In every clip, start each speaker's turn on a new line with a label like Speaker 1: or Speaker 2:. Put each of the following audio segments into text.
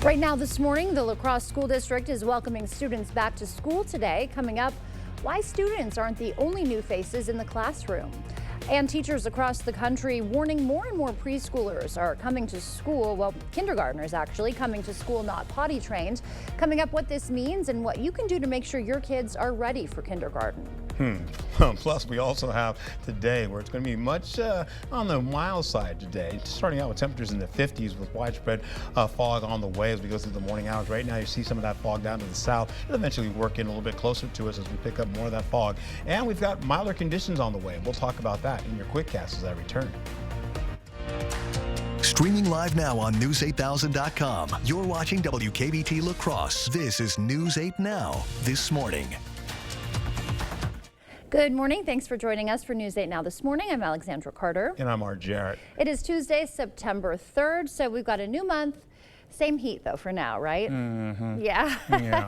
Speaker 1: Right now this morning, the La Crosse School District is welcoming students back to school today. Coming up, why students aren't the only new faces in the classroom. And teachers across the country warning more and more preschoolers are coming to school, well, kindergartners actually, coming to school not potty trained. Coming up, what this means and what you can do to make sure your kids are ready for kindergarten.
Speaker 2: Plus, we also have today where it's going to be much on the mild side today, starting out with temperatures in the 50s with widespread fog on the way as we go through the morning hours. Right now, you see some of that fog down to the south. It'll eventually work in a little bit closer to us as we pick up more of that fog. And we've got milder conditions on the way. We'll talk about that in your QuickCast as I return.
Speaker 3: Streaming live now on News8000.com. You're watching WKBT La Crosse. This is News 8 Now, this morning.
Speaker 1: Good morning. Thanks for joining us for News 8 Now this morning. I'm Alexandra Carter.
Speaker 2: And I'm Art Jarrett.
Speaker 1: It is Tuesday, September 3rd, so we've got a new month. Same heat, though, for now, right?
Speaker 2: Mm-hmm.
Speaker 1: Yeah,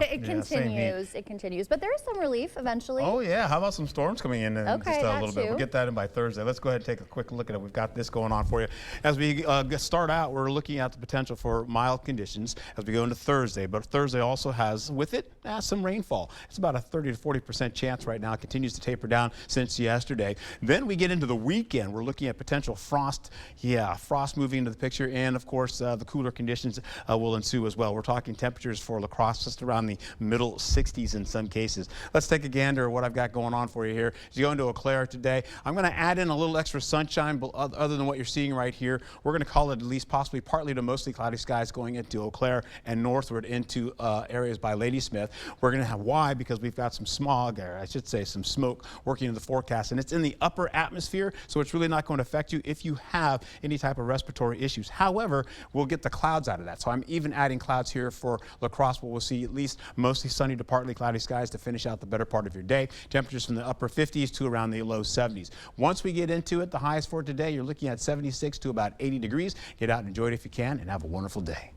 Speaker 2: It
Speaker 1: continues. It continues. But there is some relief eventually.
Speaker 2: Oh, yeah. How about some storms coming in just a little bit? We'll get that in by Thursday. Let's go ahead and take a quick look at it. We've got this going on for you. As we start out, we're looking at the potential for mild conditions as we go into Thursday. But Thursday also has, with it, some rainfall. It's about a 30 to 40% chance right now. It continues to taper down since yesterday. Then we get into the weekend. We're looking at potential frost. Yeah, frost moving into the picture. And, of course, the cooler conditions will ensue as well. We're talking temperatures for La Crosse just around the middle 60s in some cases. Let's take a gander at what I've got going on for you here. As you go into Eau Claire today, I'm going to add in a little extra sunshine, but other than what you're seeing right here, we're going to call it at least possibly partly to mostly cloudy skies going into Eau Claire and northward into areas by Ladysmith. We're going to have why? Because we've got some smog, or I should say some smoke working in the forecast, and it's in the upper atmosphere, so it's really not going to affect you if you have any type of respiratory issues. However, we'll get the clouds out of that. So I'm even adding clouds here for La Crosse, but we'll see at least mostly sunny to partly cloudy skies to finish out the better part of your day. Temperatures from the upper 50s to around the low 70s. Once we get into it, the highest for today, you're looking at 76 to about 80 degrees. Get out and enjoy it if you can, and have a wonderful day.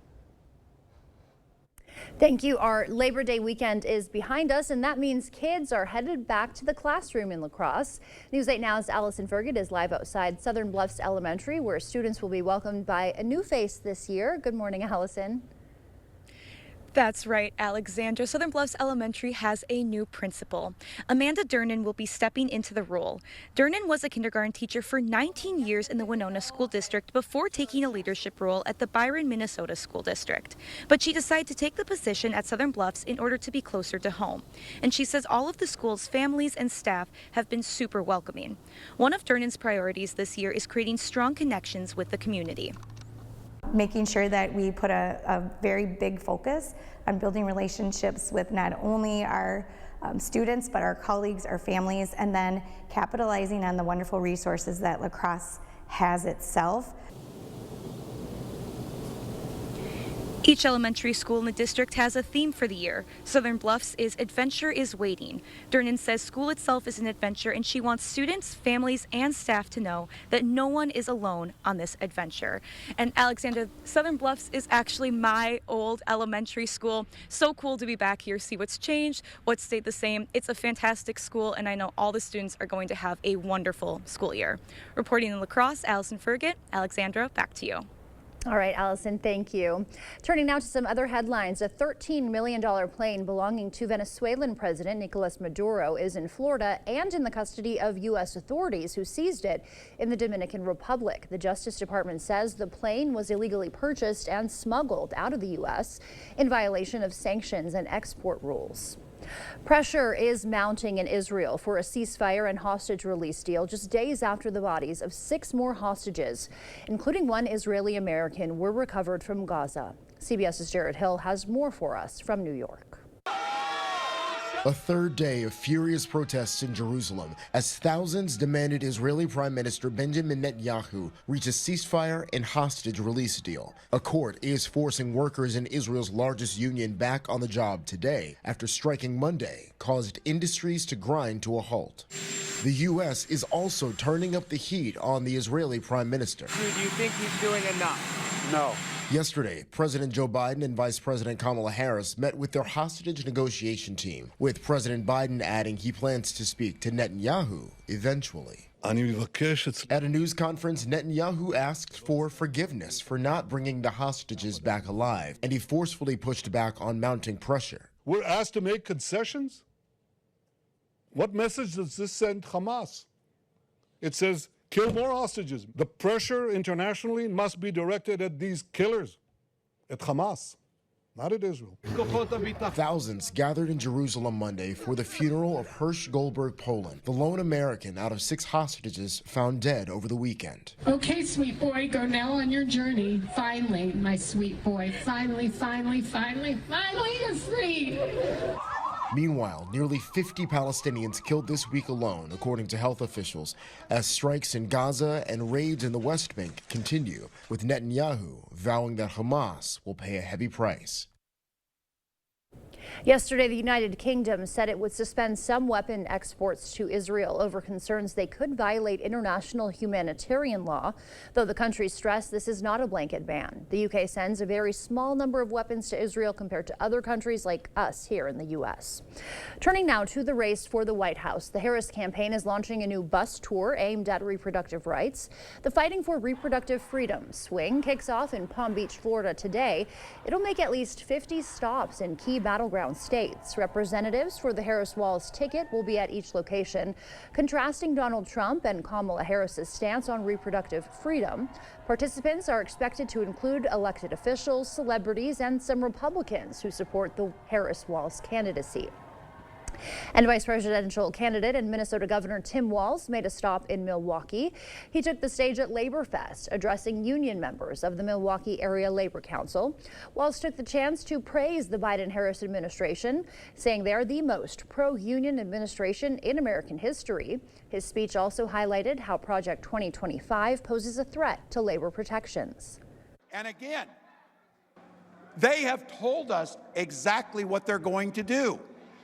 Speaker 1: Thank you. Our Labor Day weekend is behind us, and that means kids are headed back to the classroom in La Crosse. News 8 Now's Allison Fergut is live outside Southern Bluffs Elementary, where students will be welcomed by a new face this year. Good morning, Allison.
Speaker 4: That's right, Alexandra. Southern Bluffs Elementary has a new principal. Amanda Durnan will be stepping into the role. Durnan was a kindergarten teacher for 19 years in the Winona School District before taking a leadership role at the Byron, Minnesota School District. But she decided to take the position at Southern Bluffs in order to be closer to home. And she says all of the school's families and staff have been super welcoming. One of Durnan's priorities this year is creating strong connections with the community.
Speaker 5: Making sure that we put a very big focus on building relationships with not only our students, but our colleagues, our families, and then capitalizing on the wonderful resources that La Crosse has itself.
Speaker 4: Each elementary school in the district has a theme for the year. Southern Bluffs is Adventure is Waiting. Durnan says school itself is an adventure, and she wants students, families, and staff to know that no one is alone on this adventure. And Alexandra, Southern Bluffs is actually my old elementary school. So cool to be back here, see what's changed, what stayed the same. It's a fantastic school, and I know all the students are going to have a wonderful school year. Reporting in La Crosse, Allison Fergut. Alexandra, back to you.
Speaker 1: All right, Allison, thank you. Turning now to some other headlines. A $13 million plane belonging to Venezuelan President Nicolas Maduro is in Florida and in the custody of U.S. authorities who seized it in the Dominican Republic. The Justice Department says the plane was illegally purchased and smuggled out of the U.S. in violation of sanctions and export rules. Pressure is mounting in Israel for a ceasefire and hostage release deal just days after the bodies of 6 more hostages, including one Israeli American, were recovered from Gaza. CBS's Jared Hill has more for us from New York.
Speaker 6: A third day of furious protests in Jerusalem as thousands demanded Israeli Prime Minister Benjamin Netanyahu reach a ceasefire and hostage release deal. A court is forcing workers in Israel's largest union back on the job today after striking Monday caused industries to grind to a halt. The U.S. is also turning up the heat on the Israeli Prime Minister.
Speaker 7: Do you think he's doing enough? No.
Speaker 6: Yesterday, President Joe Biden and Vice President Kamala Harris met with their hostage negotiation team, with President Biden adding he plans to speak to Netanyahu eventually. At a news conference, Netanyahu asked for forgiveness for not bringing the hostages back alive, and he forcefully pushed back on mounting pressure.
Speaker 8: We're asked to make concessions? What message does this send Hamas? It says, kill more hostages. The pressure internationally must be directed at these killers, at Hamas, not at Israel.
Speaker 6: Thousands gathered in Jerusalem Monday for the funeral of Hersh Goldberg Poland, the lone American out of 6 hostages found dead over the weekend.
Speaker 9: Okay, sweet boy, go now on your journey. Finally, my sweet boy, finally you're free.
Speaker 6: Meanwhile, nearly 50 Palestinians killed this week alone, according to health officials, as strikes in Gaza and raids in the West Bank continue, with Netanyahu vowing that Hamas will pay a heavy price.
Speaker 1: Yesterday, the United Kingdom said it would suspend some weapon exports to Israel over concerns they could violate international humanitarian law, though the country stressed this is not a blanket ban. The UK sends a very small number of weapons to Israel compared to other countries like us here in the U.S. Turning now to the race for the White House. The Harris campaign is launching a new bus tour aimed at reproductive rights. The Fighting for Reproductive Freedom swing kicks off in Palm Beach, Florida today. It'll make at least 50 stops in key battleground states. Representatives for the Harris-Walz ticket will be at each location, contrasting Donald Trump and Kamala Harris's stance on reproductive freedom. Participants are expected to include elected officials, celebrities, and some Republicans who support the Harris-Walz candidacy. And vice presidential candidate and Minnesota Governor Tim Walz made a stop in Milwaukee. He took the stage at Labor Fest, addressing union members of the Milwaukee Area Labor Council. Walz took the chance to praise the Biden-Harris administration, saying they're the most pro-union administration in American history. His speech also highlighted how Project 2025 poses a threat to labor protections.
Speaker 10: And again, they have told us exactly what they're going to do.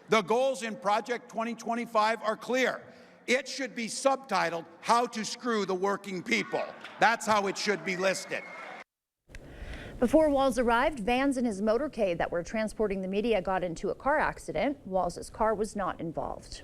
Speaker 10: The goals in Project 2025 are clear. It should be subtitled, How to Screw the Working People. That's how it should be listed.
Speaker 1: Before Walz arrived, vans in his motorcade that were transporting the media got into a car accident. Walz's car was not involved.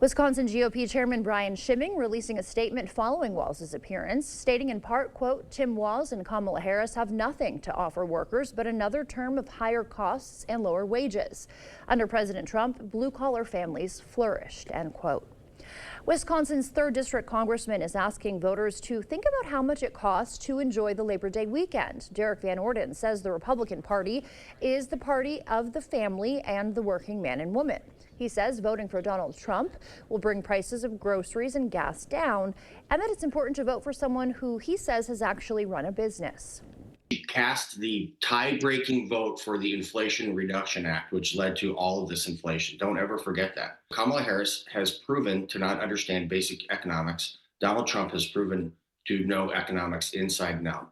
Speaker 1: Wisconsin GOP Chairman Brian Schimming releasing a statement following Walz's appearance, stating in part, quote, Tim Walz and Kamala Harris have nothing to offer workers but another term of higher costs and lower wages. Under President Trump, blue-collar families flourished, end quote. Wisconsin's 3rd District Congressman is asking voters to think about how much it costs to enjoy the Labor Day weekend. Derek Van Orden says the Republican Party is the party of the family and the working man and woman. He says voting for Donald Trump will bring prices of groceries and gas down, and that it's important to vote for someone who he says has actually run a business.
Speaker 11: He cast the tie-breaking vote for the Inflation Reduction Act, which led to all of this inflation. Don't ever forget that. Kamala Harris has proven to not understand basic economics. Donald Trump has proven to know economics inside and out.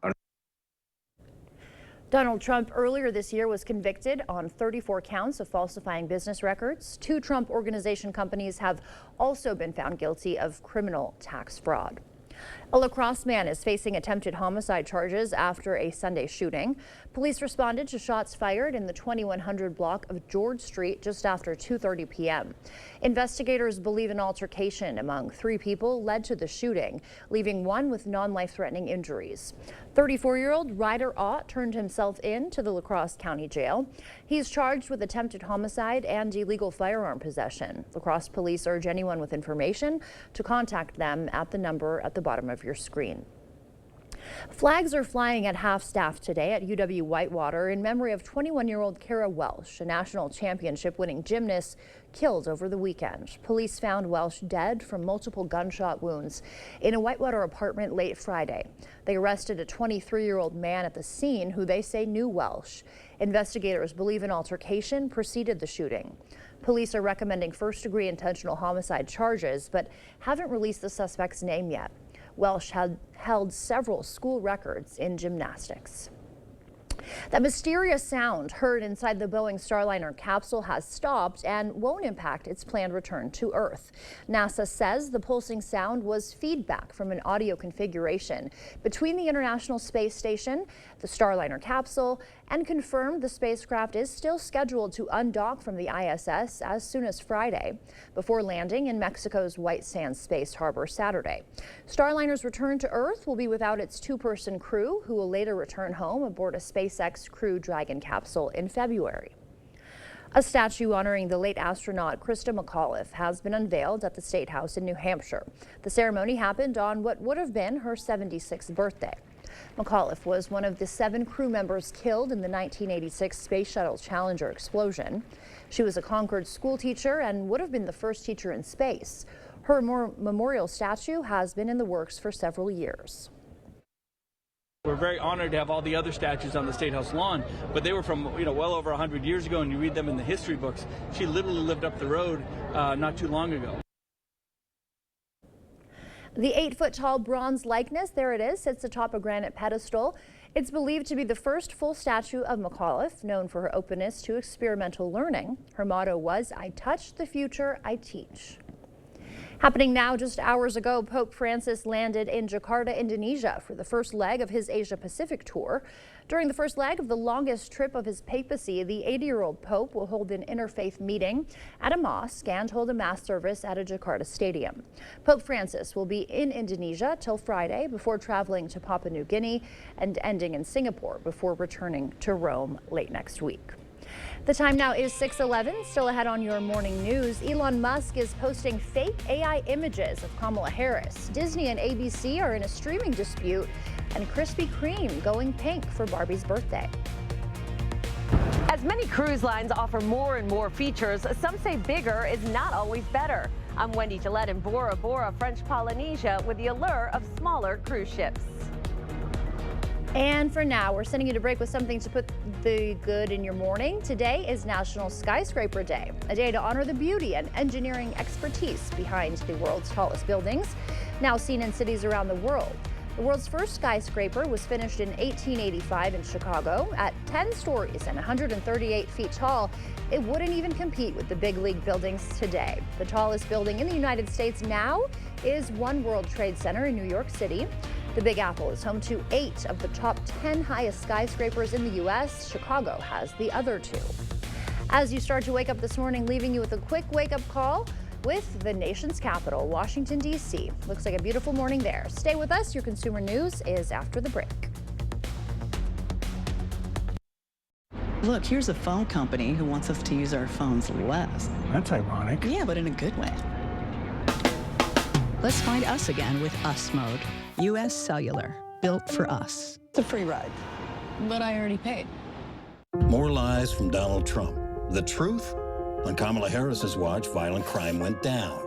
Speaker 1: Donald Trump earlier this year was convicted on 34 counts of falsifying business records. 2 Trump Organization companies have also been found guilty of criminal tax fraud. A La Crosse man is facing attempted homicide charges after a Sunday shooting. Police responded to shots fired in the 2100 block of George Street just after 2:30 p.m. Investigators believe an altercation among 3 people led to the shooting, leaving one with non-life-threatening injuries. 34-year-old Ryder Ott turned himself in to the La Crosse County Jail. He's charged with attempted homicide and illegal firearm possession. La Crosse police urge anyone with information to contact them at the number at the bottom of your screen. Flags are flying at half-staff today at UW Whitewater in memory of 21-year-old Kara Welsh, a national championship-winning gymnast killed over the weekend. Police found Welsh dead from multiple gunshot wounds in a Whitewater apartment late Friday. They arrested a 23-year-old man at the scene who they say knew Welsh. Investigators believe an altercation preceded the shooting. Police are recommending first-degree intentional homicide charges, but haven't released the suspect's name yet. Welsh had held several school records in gymnastics. That mysterious sound heard inside the Boeing Starliner capsule has stopped and won't impact its planned return to Earth. NASA says the pulsing sound was feedback from an audio configuration between the International Space Station, the Starliner capsule, and confirmed the spacecraft is still scheduled to undock from the ISS as soon as Friday, before landing in Mexico's White Sands Space Harbor Saturday. Starliner's return to Earth will be without its two-person crew, who will later return home aboard a SpaceX Crew Dragon capsule in February. A statue honoring the late astronaut Christa McAuliffe has been unveiled at the State House in New Hampshire. The ceremony happened on what would have been her 76th birthday. McAuliffe was one of the 7 crew members killed in the 1986 Space Shuttle Challenger explosion. She was a Concord school teacher and would have been the first teacher in space. Her memorial statue has been in the works for several years.
Speaker 12: We're very honored to have all the other statues on the State House lawn, but they were from, well over 100 years ago, and you read them in the history books. She literally lived up the road not too long ago.
Speaker 1: The 8-foot-tall bronze likeness, there it is, sits atop a granite pedestal. It's believed to be the first full statue of McAuliffe, known for her openness to experimental learning. Her motto was, "I touch the future, I teach." Happening now, just hours ago, Pope Francis landed in Jakarta, Indonesia for the first leg of his Asia-Pacific tour. During the first leg of the longest trip of his papacy, the 80-year-old Pope will hold an interfaith meeting at a mosque and hold a mass service at a Jakarta stadium. Pope Francis will be in Indonesia till Friday before traveling to Papua New Guinea and ending in Singapore before returning to Rome late next week. The time now is 6:11. Still ahead on your morning news, Elon Musk is posting fake AI images of Kamala Harris. Disney and ABC are in a streaming dispute, and Krispy Kreme going pink for Barbie's birthday.
Speaker 13: As many cruise lines offer more and more features, some say bigger is not always better. I'm Wendy Gillette in Bora Bora, French Polynesia, with the allure of smaller cruise ships.
Speaker 1: And for now, we're sending you to break with something to put the good in your morning. Today is National Skyscraper Day, a day to honor the beauty and engineering expertise behind the world's tallest buildings, now seen in cities around the world. The world's first skyscraper was finished in 1885 in Chicago. At 10 stories and 138 feet tall, it wouldn't even compete with the big league buildings today. The tallest building in the United States now is One World Trade Center in New York City. The Big Apple is home to 8 of the top 10 highest skyscrapers in the U.S. Chicago has the other 2. As you start to wake up this morning, leaving you with a quick wake-up call with the nation's capital, Washington, D.C. Looks like a beautiful morning there. Stay with us. Your consumer news is after the break.
Speaker 14: Look, here's a phone company who wants us to use our phones less.
Speaker 15: That's ironic.
Speaker 14: Yeah, but in a good way. Let's find us again with Us Mode. U.S. Cellular, built for us.
Speaker 16: It's a free ride. But I already paid.
Speaker 17: More lies from Donald Trump. The truth? On Kamala Harris's watch, violent crime went down.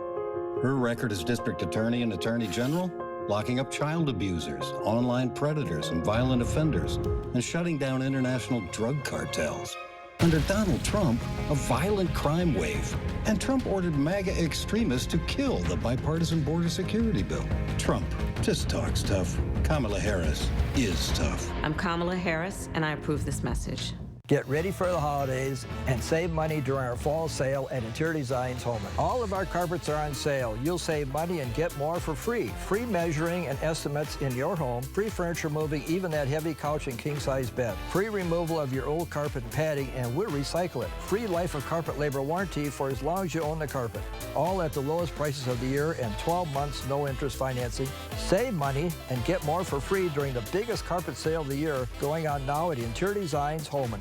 Speaker 17: Her record as district attorney and attorney general, locking up child abusers, online predators, and violent offenders, and shutting down international drug cartels. Under Donald Trump, a violent crime wave, and Trump ordered MAGA extremists to kill the bipartisan border security bill. Trump just talks tough. Kamala Harris is tough.
Speaker 18: I'm Kamala Harris, and I approve this message.
Speaker 19: Get ready for the holidays and save money during our fall sale at Interior Designs Holman. All of our carpets are on sale. You'll save money and get more for free. Free measuring and estimates in your home. Free furniture moving, even that heavy couch and king-size bed. Free removal of your old carpet and padding, and we'll recycle it. Free life of carpet labor warranty for as long as you own the carpet. All at the lowest prices of the year and 12 months no interest financing. Save money and get more for free during the biggest carpet sale of the year going on now at Interior Designs Holman.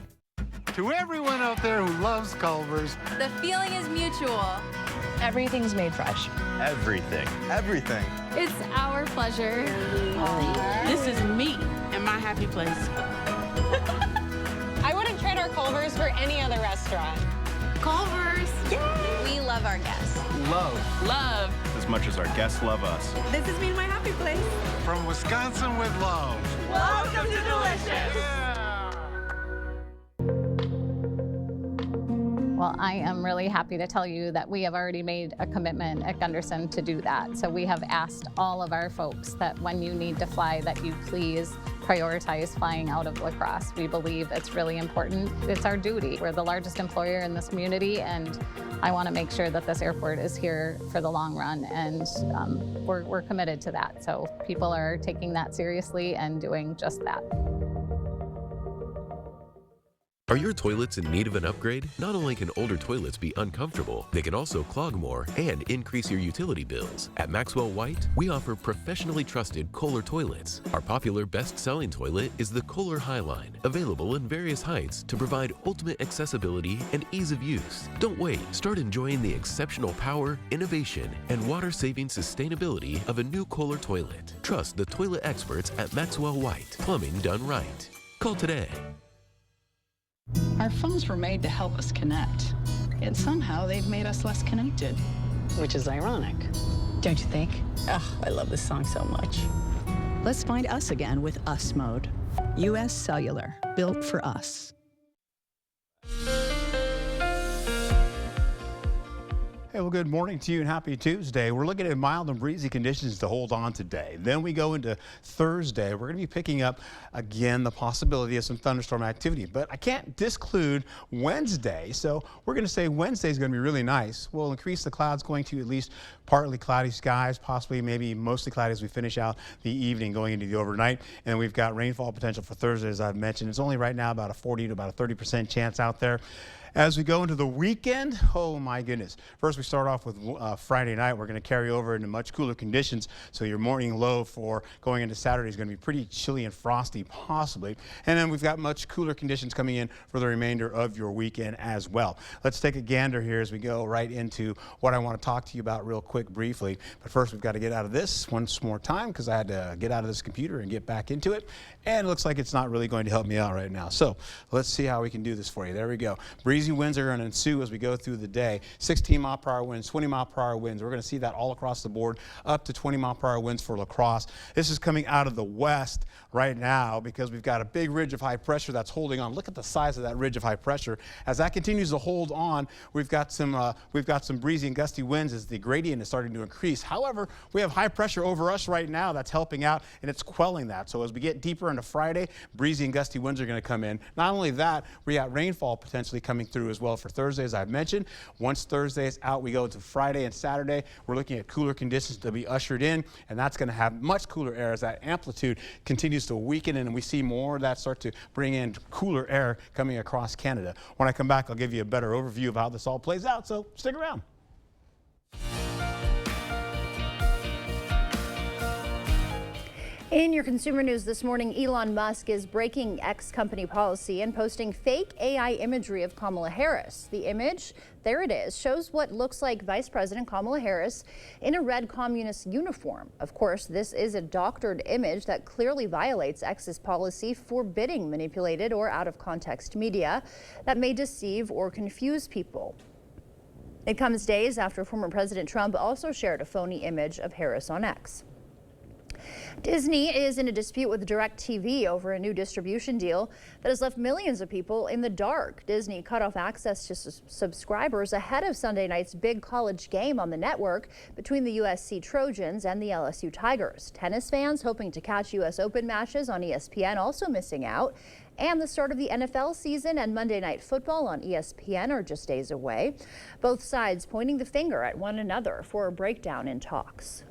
Speaker 20: To everyone out there who loves Culver's,
Speaker 21: the feeling is mutual.
Speaker 22: Everything's made fresh.
Speaker 20: Everything. Everything.
Speaker 21: It's our pleasure.
Speaker 22: This is me and my happy place.
Speaker 23: I wouldn't trade our Culver's for any other restaurant.
Speaker 21: Culver's.
Speaker 23: Yay!
Speaker 21: We love our guests.
Speaker 20: Love. As much as our guests love us.
Speaker 21: This is me and my happy place.
Speaker 20: From Wisconsin with love.
Speaker 21: Welcome to Delicious.
Speaker 20: Yeah.
Speaker 24: Well, I am really happy to tell you that we have already made a commitment at Gunderson to do that. So we have asked all of our folks that when you need to fly, that you please prioritize flying out of La Crosse. We believe it's really important. It's our duty. We're the largest employer in this community, and I want to make sure that this airport is here for the long run, and we're committed to that. So people are taking that seriously and doing just that.
Speaker 2: Are your toilets in need of an upgrade? Not only can older toilets be uncomfortable, they can also clog more and increase your utility bills. At Maxwell White, we offer professionally trusted Kohler toilets. Our popular best-selling toilet is the Kohler Highline, available in various heights to provide ultimate accessibility and ease of use. Don't wait. Start enjoying the exceptional power, innovation, and water-saving sustainability of a new Kohler toilet. Trust the toilet experts at Maxwell White. Plumbing done right. Call today.
Speaker 16: Our phones were made to help us connect, yet somehow they've made us less connected. Which is ironic. Don't you think? Oh, I love this song so much.
Speaker 3: Let's find us again with Us Mode. U.S. Cellular, built for us.
Speaker 5: Hey, well, good morning to you and happy Tuesday. We're looking at mild and breezy conditions to hold on today. Then we go into Thursday. We're going to be picking up, again, the possibility of some thunderstorm activity. But I can't disclude Wednesday, so we're going to say Wednesday is going to be really nice. We'll increase the clouds, going to at least partly cloudy skies, possibly maybe mostly cloudy as we finish out the evening going into the overnight. And we've got rainfall potential for Thursday, as I've mentioned. It's only right now about a 40 to about a 30% chance out there. As we go into the weekend, oh my goodness. First, we start off with Friday night. We're going to carry over into much cooler conditions. So your morning low for going into Saturday is going to be pretty chilly and frosty, possibly. And then we've got much cooler conditions coming in for the remainder of your weekend as well. Let's take a gander here as we go right into what I want to talk to you about real quick, briefly. But first, we've got to get out of this once more time because I had to get out of this computer and get back into it. And it looks like it's not really going to help me out right now. So let's see how we can do this for you. There we go. Breezy winds are going to ensue as we go through the day. 16-mile-per-hour winds, 20-mile-per-hour winds. We're going to see that all across the board, up to 20-mile-per-hour winds for La Crosse. This is coming out of the west right now because we've got a big ridge of high pressure that's holding on. Look at the size of that ridge of high pressure. As that continues to hold on, we've got some breezy and gusty winds as the gradient is starting to increase. However, we have high pressure over us right now that's helping out, and it's quelling that. So as we get deeper into Friday, breezy and gusty winds are going to come in. Not only that, we got rainfall potentially coming through as well for Thursday, as I've mentioned. Once Thursday is out, we go into Friday and Saturday. We're looking at cooler conditions to be ushered in, and that's going to have much cooler air as that amplitude continues to weaken, and we see more of that start to bring in cooler air coming across Canada. When I come back, I'll give you a better overview of how this all plays out, so stick around.
Speaker 1: In your consumer news this morning, Elon Musk is breaking X company policy and posting fake AI imagery of Kamala Harris. The image, there it is, shows what looks like Vice President Kamala Harris in a red communist uniform. Of course, this is a doctored image that clearly violates X's policy forbidding manipulated or out-of-context media that may deceive or confuse people. It comes days after former President Trump also shared a phony image of Harris on X. Disney is in a dispute with DirecTV over a new distribution deal that has left millions of people in the dark. Disney cut off access to subscribers ahead of Sunday night's big college game on the network between the USC Trojans and the LSU Tigers. Tennis fans hoping to catch U.S. Open matches on ESPN also missing out. And the start of the NFL season and Monday Night Football on ESPN are just days away. Both sides pointing the finger at one another for a breakdown in talks.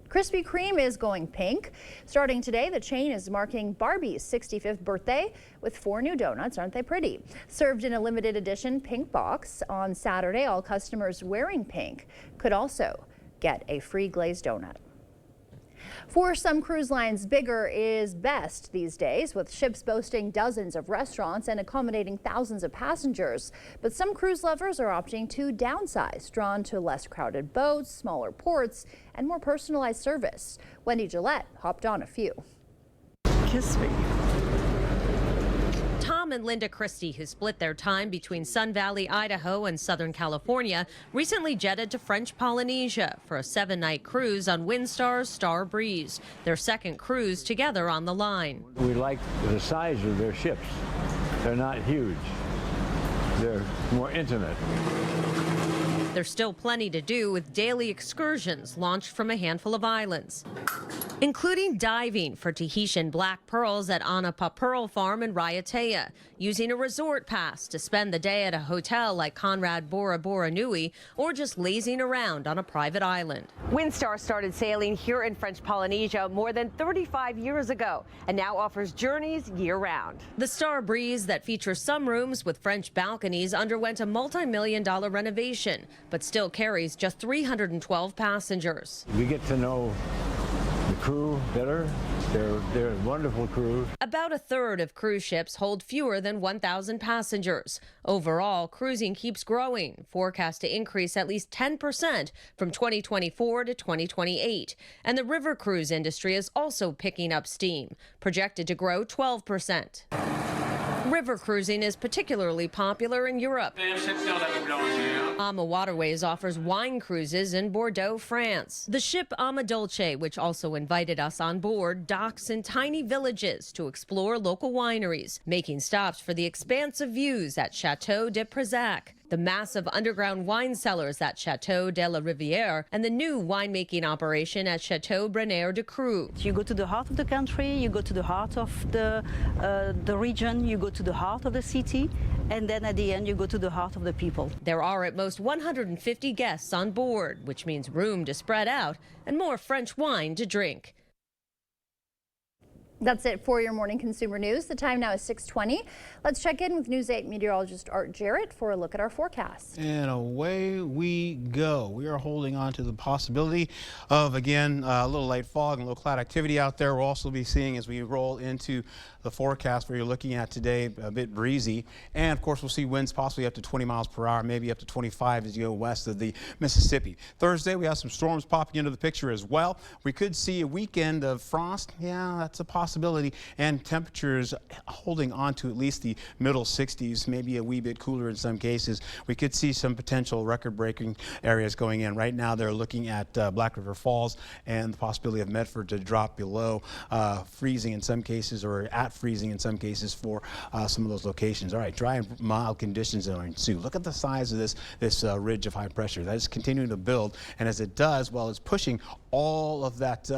Speaker 1: Krispy Kreme is going pink. Starting today, the chain is marking Barbie's 65th birthday with 4 new donuts. Aren't they pretty? Served in a limited edition pink box. On Saturday, all customers wearing pink could also get a free glazed donut. For some cruise lines, bigger is best these days, with ships boasting dozens of restaurants and accommodating thousands of passengers. But some cruise lovers are opting to downsize, drawn to less crowded boats, smaller ports, and more personalized service. Wendy Gillette hopped on a few.
Speaker 3: Kiss me.
Speaker 15: Tom and Linda Christie, who split their time between Sun Valley, Idaho and Southern California, recently jetted to French Polynesia for a 7-night cruise on Windstar's Star Breeze, their second cruise together on the line.
Speaker 25: We like the size of their ships. They're not huge. They're more intimate.
Speaker 15: There's still plenty to do with daily excursions launched from a handful of islands, including diving for Tahitian black pearls at Anapa Pearl Farm in Raiatea, using a resort pass to spend the day at a hotel like Conrad Bora Bora Nui, or just lazing around on a private island.
Speaker 13: Windstar started sailing here in French Polynesia more than 35 years ago and now offers journeys year-round.
Speaker 15: The Star Breeze, that features some rooms with French balconies, underwent a multi-million-dollar renovation, but still carries just 312 passengers.
Speaker 25: We get to know the crew better. They're a wonderful crew.
Speaker 15: About a third of cruise ships hold fewer than 1,000 passengers. Overall, cruising keeps growing, forecast to increase at least 10% from 2024 to 2028. And the river cruise industry is also picking up steam, projected to grow 12%. River cruising is particularly popular in Europe. Ama Waterways offers wine cruises in Bordeaux, France. The ship Ama Dolce, which also invited us on board, docks in tiny villages to explore local wineries, making stops for the expansive views at Chateau de Prézac, the massive underground wine cellars at Chateau de la Rivière, and the new winemaking operation at Chateau Brenaire de Creux.
Speaker 14: You go to the heart of the country, you go to the heart of the region, you go to the heart of the city, and then at the end you go to the heart of the people.
Speaker 15: There are at most 150 guests on board, which means room to spread out and more French wine to drink.
Speaker 1: That's it for your morning consumer news. The time now is 6:20. Let's check in with News 8 meteorologist Art Jarrett for a look at our forecast.
Speaker 5: And away we go. We are holding on to the possibility of, again, a little light fog and low cloud activity out there. We'll also be seeing, as we roll into the forecast where you're looking at today, a bit breezy. And of course, we'll see winds possibly up to 20 miles per hour, maybe up to 25 as you go west of the Mississippi. Thursday, we have some storms popping into the picture as well. We could see a weekend of frost. Yeah, that's a possibility. And temperatures holding on to at least the middle 60s, maybe a wee bit cooler in some cases. We could see some potential record-breaking areas going in. Right now, they're looking at Black River Falls and the possibility of Medford to drop below freezing in some cases, or at freezing in some cases for some of those locations. All right, dry and mild conditions that ensue. Look at the size of this ridge of high pressure. That is continuing to build, and as it does, well, it's pushing all of that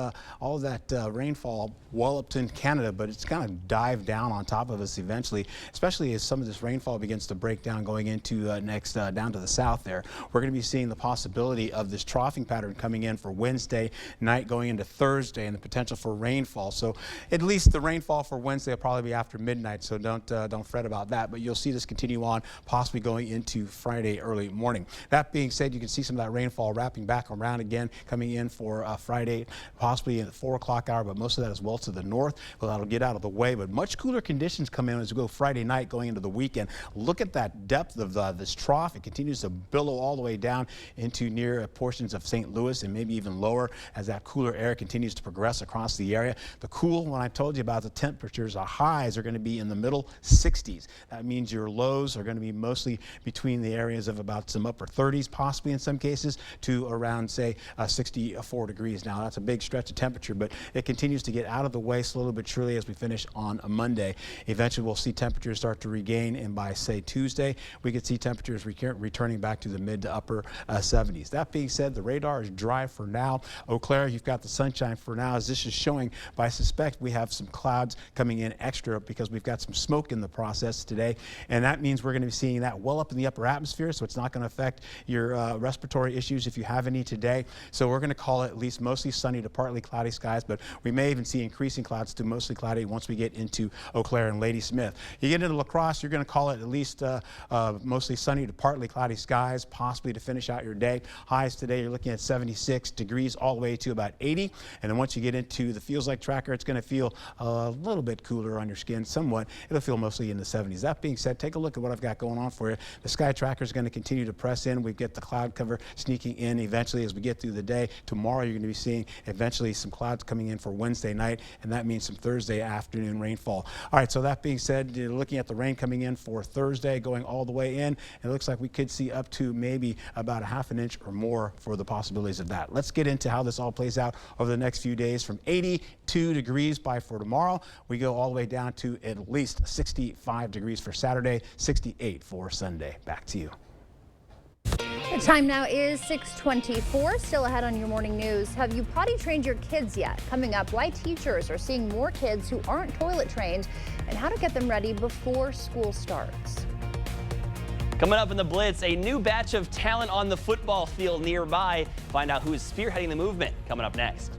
Speaker 5: rainfall well up to Canada, but it's going to dive down on top of us eventually, especially as some of this rainfall begins to break down going into next down to the south there. We're going to be seeing the possibility of this troughing pattern coming in for Wednesday night going into Thursday, and the potential for rainfall. So at least the rainfall for Wednesday will probably be after midnight, so don't fret about that, but you'll see this continue on, possibly going into Friday early morning. That being said, you can see some of that rainfall wrapping back around again, coming in for Friday, possibly in the 4 o'clock hour, but most of that is well to the north. Well, that'll get out of the way, but much cooler conditions come in as we go Friday night going into the weekend. Look at that depth of this trough. It continues to billow all the way down into near portions of St. Louis and maybe even lower as that cooler air continues to progress across the area. The cool, when I told you about the temperatures, our highs are going to be in the middle 60s. That means your lows are going to be mostly between the areas of about some upper 30s, possibly in some cases, to around, say, 64 degrees. Now, that's a big stretch of temperature, but it continues to get out of the way slowly but surely as we finish on a Monday. Eventually, we'll see temperatures start to regain, and by, say, Tuesday, we could see temperatures returning back to the mid to upper 70s. That being said, the radar is dry for now. Eau Claire, you've got the sunshine for now, as this is showing, but I suspect we have some clouds coming in extra because we've got some smoke in the process today, and that means we're going to be seeing that well up in the upper atmosphere, so it's not going to affect your respiratory issues if you have any today. So we're going to call it at least mostly sunny to partly cloudy skies, but we may even see increasing clouds to mostly cloudy once we get into Eau Claire and Ladysmith. You get into La Crosse, you're going to call it at least mostly sunny to partly cloudy skies, possibly to finish out your day. Highs today, you're looking at 76 degrees all the way to about 80, and then once you get into the Feels Like tracker, it's going to feel a little bit cooler on your skin, somewhat. It'll feel mostly in the 70s. That being said, take a look at what I've got going on for you. The sky tracker is going to continue to press in. We've got the cloud cover sneaking in eventually as we get through the day. Tomorrow, you're going to be seeing eventually some clouds coming in for Wednesday night, and that means some Thursday afternoon rainfall. All right, so that being said, you're looking at the rain coming in for Thursday, going all the way in. It looks like we could see up to maybe about a half an inch or more for the possibilities of that. Let's get into how this all plays out over the next few days. From 82 degrees for tomorrow, we go all the way down to at least 65 degrees for Saturday, 68 for Sunday. Back to you.
Speaker 1: The time now is 6:24. Still ahead on your morning news. Have you potty trained your kids yet? Coming up, why teachers are seeing more kids who aren't toilet trained and how to get them ready before school starts.
Speaker 4: Coming up in the Blitz, a new batch of talent on the football field nearby. Find out who is spearheading the movement. Coming up next.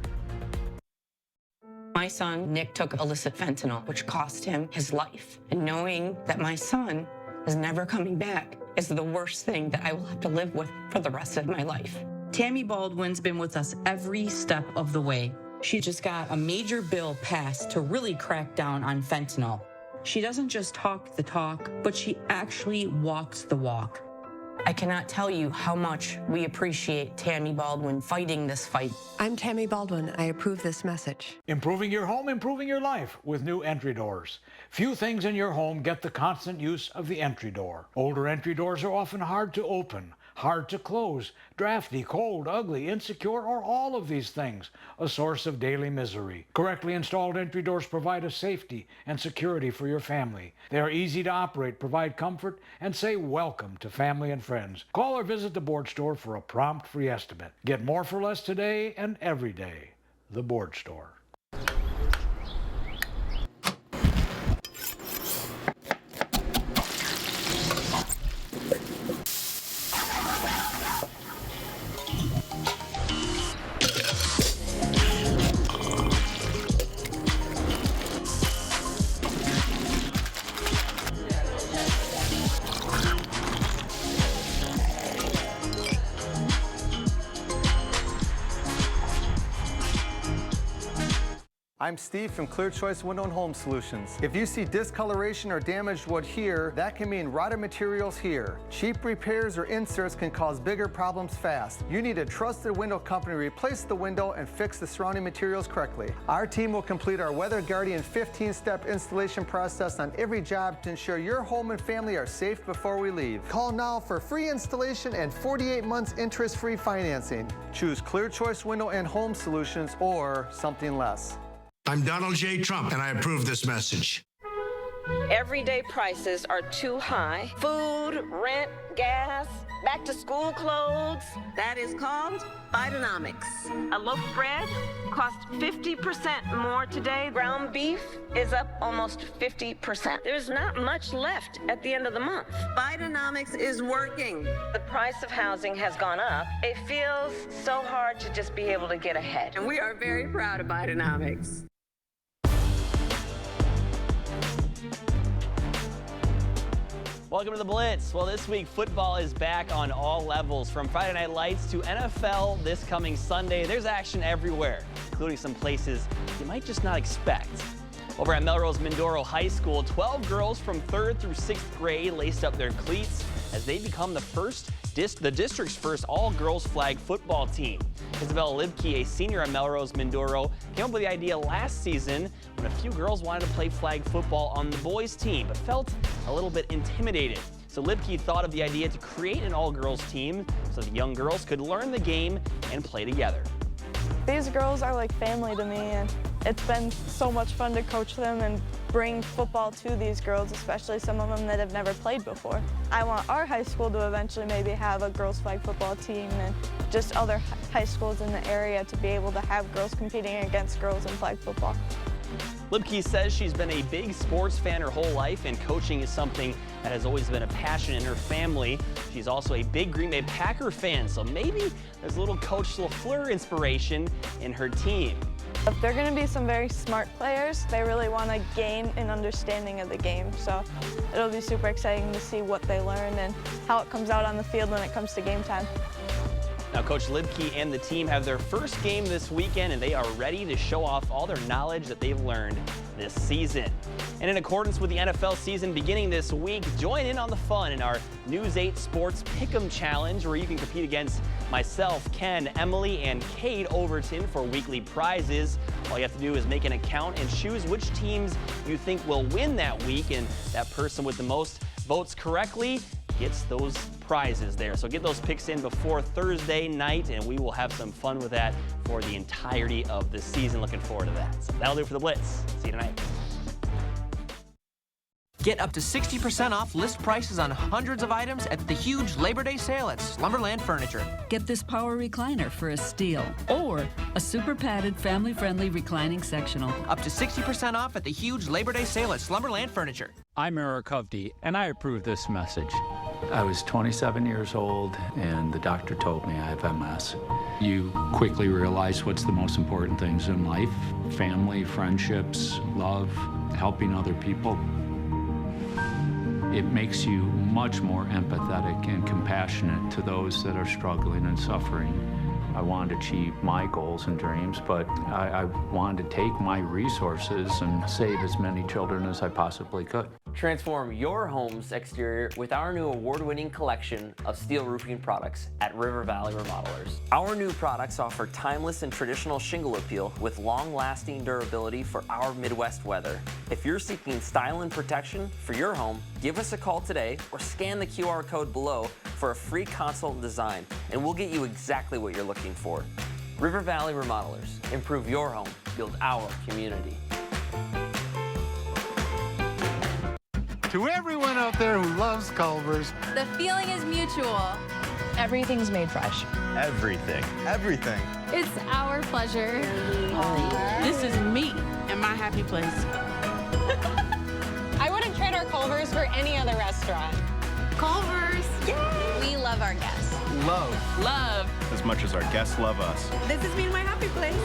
Speaker 6: My son, Nick, took illicit fentanyl, which cost him his life. And knowing that my son is never coming back is the worst thing that I will have to live with for the rest of my life.
Speaker 7: Tammy Baldwin's been with us every step of the way. She just got a major bill passed to really crack down on fentanyl. She doesn't just talk the talk, but she actually walks the walk.
Speaker 6: I cannot tell you how much we appreciate Tammy Baldwin fighting this fight.
Speaker 8: I'm Tammy Baldwin. I approve this message.
Speaker 9: Improving your home, improving your life with new entry doors. Few things in your home get the constant use of the entry door. Older entry doors are often hard to open, hard to close, drafty, cold, ugly, insecure, or all of these things, a source of daily misery. Correctly installed entry doors provide a safety and security for your family. They are easy to operate, provide comfort, and say welcome to family and friends. Call or visit the Board Store for a prompt free estimate. Get more for less today and every day. The Board Store.
Speaker 26: I'm Steve from Clear Choice Window and Home Solutions. If you see discoloration or damaged wood here, that can mean rotted materials here. Cheap repairs or inserts can cause bigger problems fast. You need a trusted window company to replace the window and fix the surrounding materials correctly. Our team will complete our Weather Guardian 15-step installation process on every job to ensure your home and family are safe before we leave. Call now for free installation and 48 months interest-free financing. Choose Clear Choice Window and Home Solutions or something less.
Speaker 27: I'm Donald J. Trump, and I approve this message.
Speaker 28: Everyday prices are too high. Food, rent, gas, back to school clothes. That is called Bidenomics. A loaf of bread costs 50% more today. Ground beef is up almost 50%. There's not much left at the end of the month. Bidenomics is working. The price of housing has gone up. It feels so hard to just be able to get ahead. And we are very proud of Bidenomics.
Speaker 4: Welcome to the Blitz. Well, this week football is back on all levels. From Friday Night Lights to NFL this coming Sunday, there's action everywhere, including some places you might just not expect. Over at Melrose Mindoro High School, 12 girls from 3rd through 6th grade laced up their cleats as they become the district's first all-girls flag football team. Isabel Libke, a senior at Melrose Mindoro, came up with the idea last season when a few girls wanted to play flag football on the boys' team, but felt a little bit intimidated. So Libke thought of the idea to create an all-girls team so the young girls could learn the game and play together.
Speaker 29: These girls are like family to me, and it's been so much fun to coach them and bring football to these girls, especially some of them that have never played before. I want our high school to eventually maybe have a girls flag football team and just other high schools in the area to be able to have girls competing against girls in flag football.
Speaker 4: Libke says she's been a big sports fan her whole life, and coaching is something that has always been a passion in her family. She's also a big Green Bay Packer fan, so maybe there's a little Coach LaFleur inspiration in her team.
Speaker 29: If they're going to be some very smart players, they really want to gain an understanding of the game. So it'll be super exciting to see what they learn and how it comes out on the field when it comes to game time.
Speaker 4: Now, Coach Libke and the team have their first game this weekend, and they are ready to show off all their knowledge that they've learned this season. And in accordance with the NFL season beginning this week, join in on the fun in our News 8 Sports Pick'em Challenge, where you can compete against myself, Ken, Emily, and Kate Overton for weekly prizes. All you have to do is make an account and choose which teams you think will win that week, and that person with the most votes correctly gets those prizes there. So get those picks in before Thursday night, and we will have some fun with that for the entirety of the season. Looking forward to that. So that'll do it for the Blitz. See you tonight.
Speaker 10: Get up to 60% off list prices on hundreds of items at the huge Labor Day sale at Slumberland Furniture.
Speaker 11: Get this power recliner for a steal, or a super padded, family-friendly reclining sectional.
Speaker 10: Up to 60% off at the huge Labor Day sale at Slumberland Furniture.
Speaker 12: I'm Eric Hovde, and I approve this message. I was 27 years old, and the doctor told me I have MS. You quickly realize what's the most important things in life: family, friendships, love, helping other people. It makes you much more empathetic and compassionate to those that are struggling and suffering. I wanted to achieve my goals and dreams, but I wanted to take my resources and save as many children as I possibly could.
Speaker 17: Transform your home's exterior with our new award-winning collection of steel roofing products at River Valley Remodelers. Our new products offer timeless and traditional shingle appeal with long-lasting durability for our Midwest weather. If you're seeking style and protection for your home, give us a call today or scan the QR code below for a free consult design, and we'll get you exactly what you're looking for. River Valley Remodelers. Improve your home, build our community.
Speaker 18: To everyone out there who loves Culver's,
Speaker 19: the feeling is mutual. Everything's made fresh.
Speaker 20: Everything. Everything.
Speaker 19: It's our pleasure.
Speaker 7: This is me and my happy place.
Speaker 19: I wouldn't trade our Culver's for any other restaurant. Culver's. Yay! We love our guests.
Speaker 20: Love. As much as our guests love us.
Speaker 19: This is me and my happy place.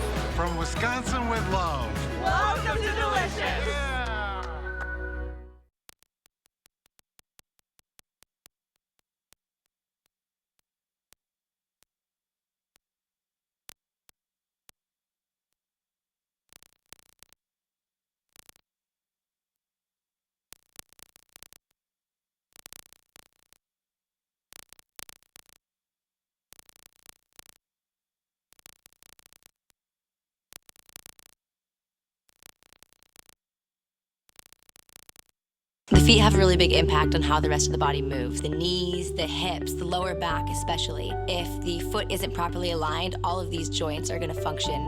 Speaker 18: from Wisconsin with love.
Speaker 19: Welcome to Delicious.
Speaker 18: Yeah.
Speaker 21: The feet have a really big impact on how the rest of the body moves. The knees, the hips, the lower back especially. If the foot isn't properly aligned, all of these joints are going to function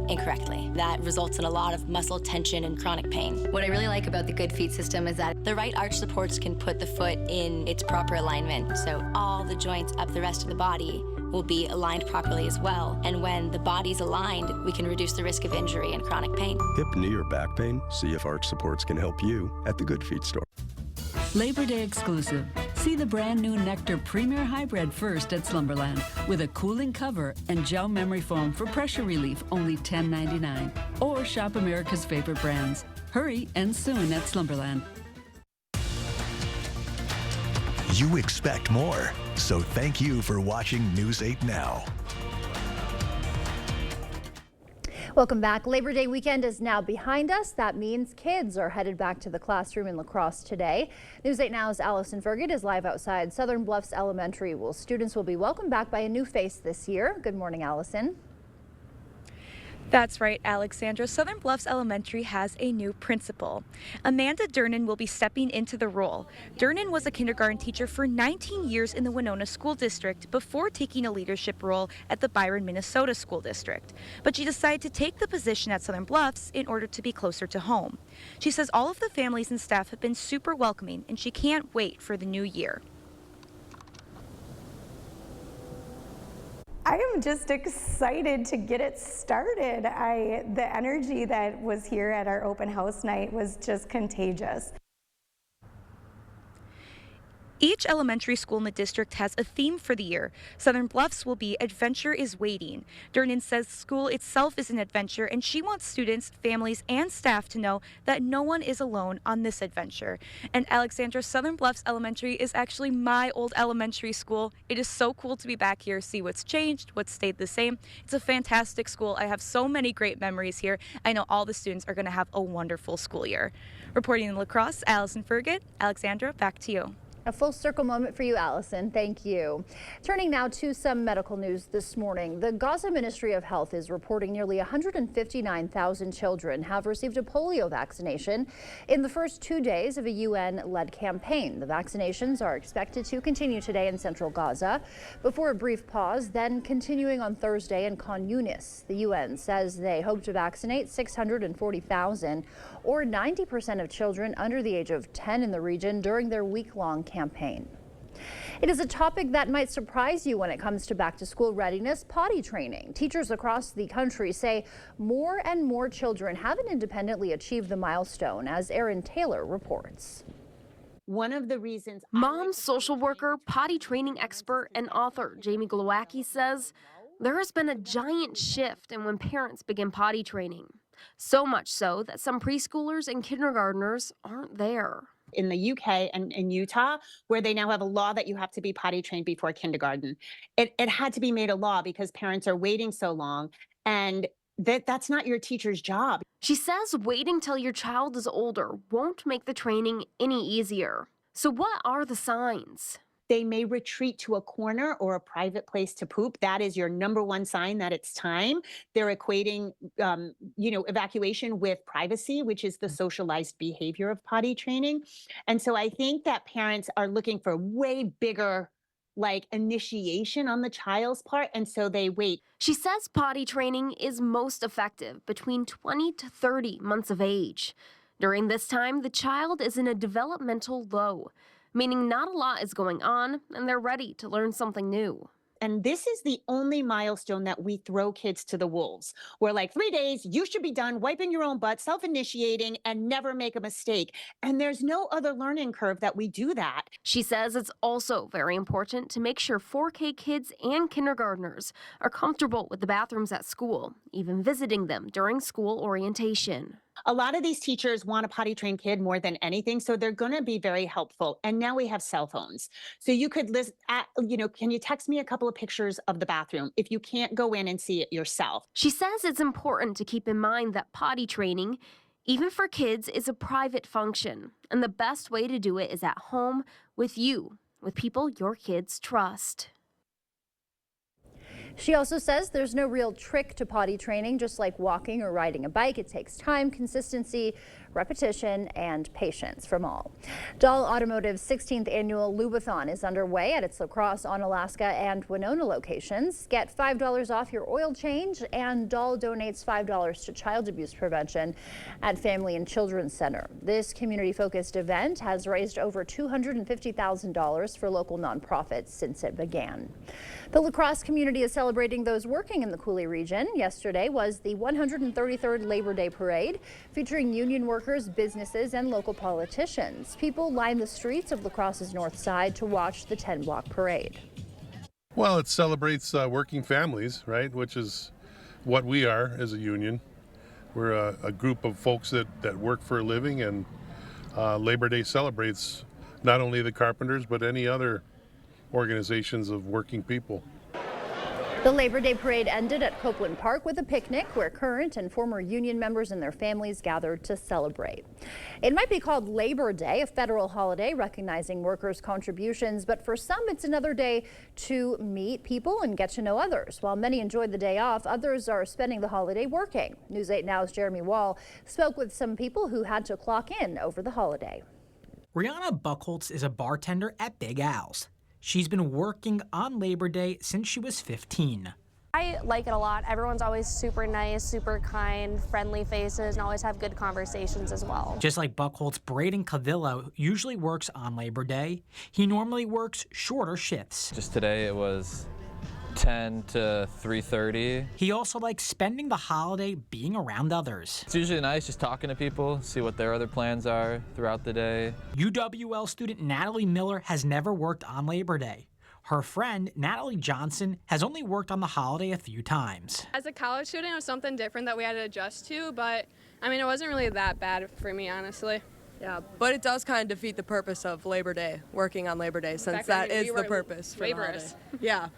Speaker 21: incorrectly. That results in a lot of muscle tension and chronic pain. What I really like about the Good Feet system is that the right arch supports can put the foot in its proper alignment. So all the joints up the rest of the body will be aligned properly as well. And when the body's aligned, we can reduce the risk of injury and chronic pain.
Speaker 22: Hip, knee, or back pain? See if Arch Supports can help you at the Good Feet store.
Speaker 11: Labor Day exclusive. See the brand new Nectar Premier Hybrid first at Slumberland with a cooling cover and gel memory foam for pressure relief, only $10.99. Or shop America's favorite brands. Hurry and soon at Slumberland.
Speaker 23: You expect more, so thank you for watching News 8 Now.
Speaker 1: Welcome back. Labor Day weekend is now behind us. That means kids are headed back to the classroom in La Crosse today. News 8 Now's Allison Fergut is live outside Southern Bluffs Elementary. Well, students will be welcomed back by a new face this year. Good morning, Allison.
Speaker 30: That's right, Alexandra. Southern Bluffs Elementary has a new principal. Amanda Durnan will be stepping into the role. Durnan was a kindergarten teacher for 19 years in the Winona School District before taking a leadership role at the Byron, Minnesota School District. But she decided to take the position at Southern Bluffs in order to be closer to home. She says all of the families and staff have been super welcoming, and she can't wait for the new year.
Speaker 31: I am just excited to get it started. The energy that was here at our open house night was just contagious.
Speaker 30: Each elementary school in the district has a theme for the year. Southern Bluffs will be Adventure is Waiting. Durnan says school itself is an adventure, and she wants students, families, and staff to know that no one is alone on this adventure. And Alexandra, Southern Bluffs Elementary is actually my old elementary school. It is so cool to be back here, see what's changed, what's stayed the same. It's a fantastic school. I have so many great memories here. I know all the students are going to have a wonderful school year. Reporting in La Crosse, Allison Fergut. Alexandra, back to you.
Speaker 1: A full circle moment for you, Allison. Thank you. Turning now to some medical news this morning. The Gaza Ministry of Health is reporting nearly 159,000 children have received a polio vaccination in the first 2 days of a UN-led campaign. The vaccinations are expected to continue today in central Gaza before a brief pause, then continuing on Thursday in Khan Yunis. The UN says they hope to vaccinate 640,000 or 90% of children under the age of 10 in the region during their week-long campaign. It is a topic that might surprise you when it comes to back-to-school readiness: potty training. Teachers across the country say more and more children haven't independently achieved the milestone, as Erin Taylor reports.
Speaker 2: One of the reasons
Speaker 3: mom, social worker, potty training expert, and author Jamie Glowacki says there has been a giant shift in when parents begin potty training. So much so that some preschoolers and kindergartners aren't there.
Speaker 2: In the UK and in Utah, where they now have a law that you have to be potty trained before kindergarten, it had to be made a law because parents are waiting so long, and that's not your teacher's job.
Speaker 3: She says waiting till your child is older won't make the training any easier. So what are the signs?
Speaker 2: They may retreat to a corner or a private place to poop. That is your number one sign that it's time. They're equating, evacuation with privacy, which is the socialized behavior of potty training. And so I think that parents are looking for way bigger, initiation on the child's part, and so they wait.
Speaker 3: She says potty training is most effective between 20 to 30 months of age. During this time, the child is in a developmental low, meaning not a lot is going on and they're ready to learn something new.
Speaker 2: And this is the only milestone that we throw kids to the wolves. We're like, 3 days, you should be done wiping your own butt, self-initiating, and never make a mistake. And there's no other learning curve that we do that.
Speaker 3: She says it's also very important to make sure 4K kids and kindergartners are comfortable with the bathrooms at school, even visiting them during school orientation.
Speaker 2: A lot of these teachers want a potty trained kid more than anything, so they're going to be very helpful. And now we have cell phones. So you could list can you text me a couple of pictures of the bathroom if you can't go in and see it yourself?
Speaker 3: She says it's important to keep in mind that potty training, even for kids, is a private function. And the best way to do it is at home with you, with people your kids trust.
Speaker 1: She also says there's no real trick to potty training. Just like walking or riding a bike, it takes time, consistency, repetition, and patience from all. Dahl Automotive's 16th annual Lubathon is underway at its La Crosse, Onalaska, and Winona locations. Get $5 off your oil change, and Dahl donates $5 to child abuse prevention at Family and Children's Center. This community-focused event has raised over $250,000 for local nonprofits since it began. The La Crosse community is celebrating those working in the Coulee region. Yesterday was the 133rd Labor Day Parade, featuring union workers, businesses, and local politicians. People lined the streets of La Crosse's north side to watch the 10-block parade.
Speaker 5: Well, it celebrates working families, right, which is what we are as a union. We're a group of folks that work for a living, and Labor Day celebrates not only the carpenters, but any other organizations of working people.
Speaker 1: The Labor Day Parade ended at Copeland Park with a picnic where current and former union members and their families gathered to celebrate. It might be called Labor Day, a federal holiday recognizing workers' contributions, but for some it's another day to meet people and get to know others. While many enjoyed the day off, others are spending the holiday working. News 8 Now's Jeremy Wall spoke with some people who had to clock in over the holiday.
Speaker 6: Rihanna Buchholz is a bartender at Big Al's. She's been working on Labor Day since she was 15.
Speaker 8: I like it a lot. Everyone's always super nice, super kind, friendly faces, and always have good conversations as well.
Speaker 6: Just like Buchholz, Braden Cavillo usually works on Labor Day. He normally works shorter shifts.
Speaker 13: Just today it was 10 to 3:30.
Speaker 6: He also likes spending the holiday being around others.
Speaker 13: It's usually nice just talking to people, see what their other plans are throughout the day.
Speaker 6: UWL student Natalie Miller has never worked on Labor Day. Her friend, Natalie Johnson, has only worked on the holiday a few times.
Speaker 14: As a college student, it was something different that we had to adjust to, but I mean, it wasn't really that bad for me, honestly.
Speaker 15: Yeah, but it does kind of defeat the purpose of Labor Day, working on Labor Day, since that is the purpose for the holiday. Yeah.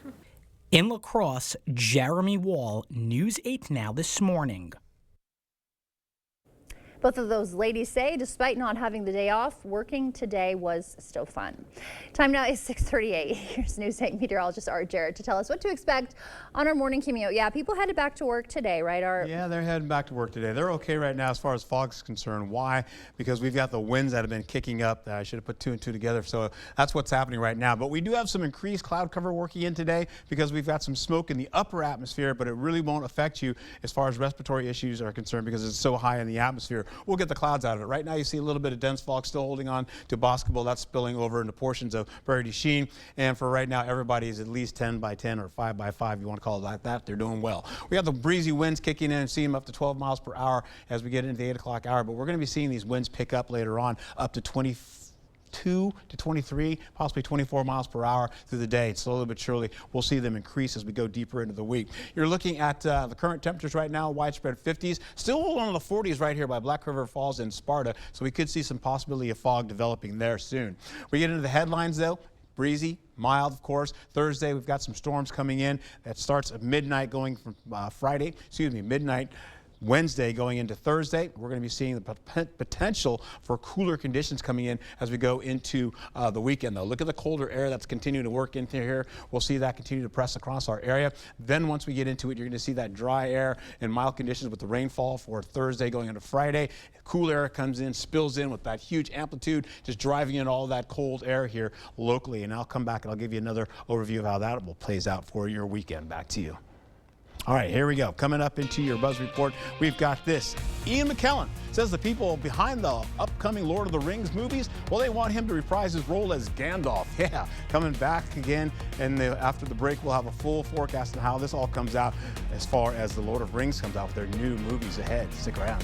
Speaker 6: In La Crosse, Jeremy Wall, News 8 Now this morning.
Speaker 1: Both of those ladies say despite not having the day off, working today was still fun. Time now is 6:38. Here's News 8 meteorologist Art Jarrett to tell us what to expect on our morning commute. Yeah, people headed back to work today, right, Art?
Speaker 4: Yeah, they're heading back to work today. They're okay right now as far as fog is concerned. Why? Because we've got the winds that have been kicking up. I should have put 2 and 2 together. So that's what's happening right now. But we do have some increased cloud cover working in today because we've got some smoke in the upper atmosphere, but it really won't affect you as far as respiratory issues are concerned because it's so high in the atmosphere. We'll get the clouds out of it. Right now you see a little bit of dense fog still holding on to Boscobel. That's spilling over into portions of Prairie du Chien. And for right now, everybody is at least 10 by 10 or 5 by 5. You want to call it like that. They're doing well. We have the breezy winds kicking in and seeing them up to 12 miles per hour as we get into the 8 o'clock hour. But we're going to be seeing these winds pick up later on up to 22 to 23, possibly 24 miles per hour through the day. Slowly but surely, we'll see them increase as we go deeper into the week. You're looking at the current temperatures right now, widespread 50s. Still holding on to the 40s right here by Black River Falls and Sparta, so we could see some possibility of fog developing there soon. We get into the headlines, though. Breezy, mild, of course. Thursday, we've got some storms coming in. That starts at midnight going from midnight. Wednesday going into Thursday, we're going to be seeing the potential for cooler conditions coming in as we go into the weekend, though. Look at the colder air that's continuing to work into here. We'll see that continue to press across our area. Then once we get into it, you're going to see that dry air and mild conditions with the rainfall for Thursday going into Friday. Cool air comes in, spills in with that huge amplitude, just driving in all that cold air here locally. And I'll come back and I'll give you another overview of how that will plays out for your weekend. Back to you. All right, here we go. Coming up into your Buzz Report, we've got this. Ian McKellen says the people behind the upcoming Lord of the Rings movies, well, they want him to reprise his role as Gandalf. Yeah, coming back again. And after the break, we'll have a full forecast on how this all comes out as far as the Lord of the Rings comes out with their new movies ahead. Stick around.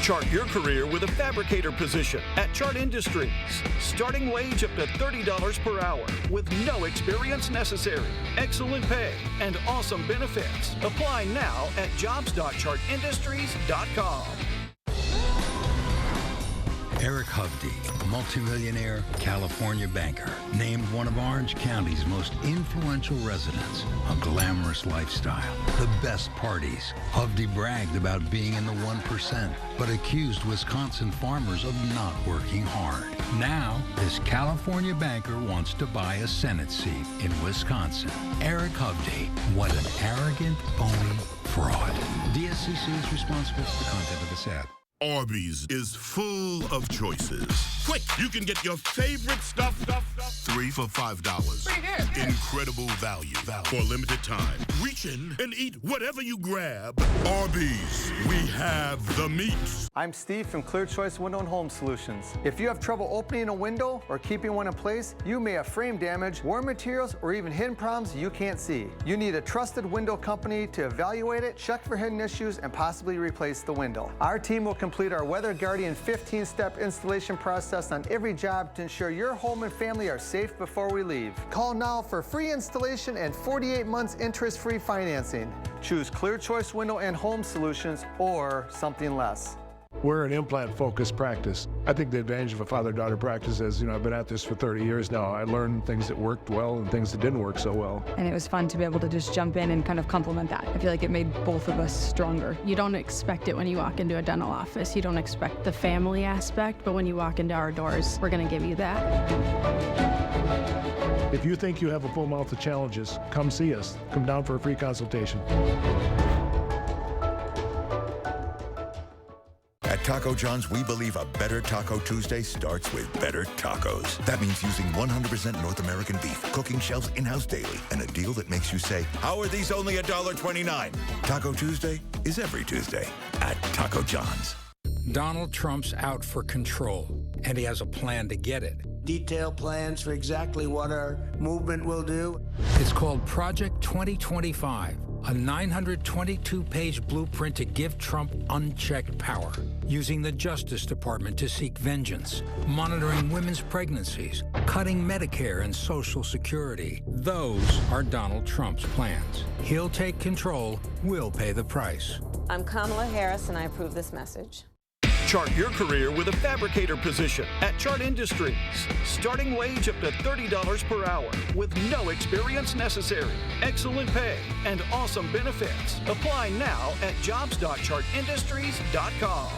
Speaker 9: Chart your career with a fabricator position at Chart Industries. Starting wage up to $30 per hour with no experience necessary. Excellent pay and awesome benefits. Apply now at jobs.chartindustries.com.
Speaker 10: Eric Hovde, multimillionaire California banker, named one of Orange County's most influential residents. A glamorous lifestyle, the best parties. Hovde bragged about being in the 1%, but accused Wisconsin farmers of not working hard. Now, this California banker wants to buy a Senate seat in Wisconsin. Eric Hovde, what an arrogant, phony fraud. DSCC is responsible for the content of this ad.
Speaker 12: Arby's is full of choices. Quick, you can get your favorite stuff 3 for $5. Incredible value for a limited time. Reach in and eat whatever you grab. Arby's, we have the meats.
Speaker 16: I'm Steve from Clear Choice Window and Home Solutions. If you have trouble opening a window or keeping one in place, you may have frame damage, worn materials, or even hidden problems you can't see. You need a trusted window company to evaluate it, check for hidden issues, and possibly replace the window. Our team will complete our Weather Guardian 15-step installation process on every job to ensure your home and family are safe before we leave. Call now for free installation and 48 months interest-free financing. Choose Clear Choice Window and Home Solutions or something less.
Speaker 24: We're an implant-focused practice. I think the advantage of a father-daughter practice is, I've been at this for 30 years now. I learned things that worked well and things that didn't work so well.
Speaker 25: And it was fun to be able to just jump in and kind of complement that. I feel like it made both of us stronger.
Speaker 26: You don't expect it when you walk into a dental office. You don't expect the family aspect, but when you walk into our doors, we're going to give you that.
Speaker 24: If you think you have a full mouth of challenges, come see us. Come down for a free consultation.
Speaker 23: At Taco John's, we believe a better Taco Tuesday starts with better tacos. That means using 100% North American beef, cooking shelves in-house daily, and a deal that makes you say, how are these only $1.29? Taco Tuesday is every Tuesday at Taco John's.
Speaker 27: Donald Trump's out for control, and he has a plan to get it.
Speaker 28: Detailed plans for exactly what our movement will do.
Speaker 27: It's called Project 2025. A 922-page blueprint to give Trump unchecked power, using the Justice Department to seek vengeance, monitoring women's pregnancies, cutting Medicare and Social Security. Those are Donald Trump's plans. He'll take control, we'll pay the price.
Speaker 19: I'm Kamala Harris, and I approve this message.
Speaker 9: Chart your career with a fabricator position at Chart Industries. Starting wage up to $30 per hour with no experience necessary. Excellent pay and awesome benefits. Apply now at jobs.chartindustries.com.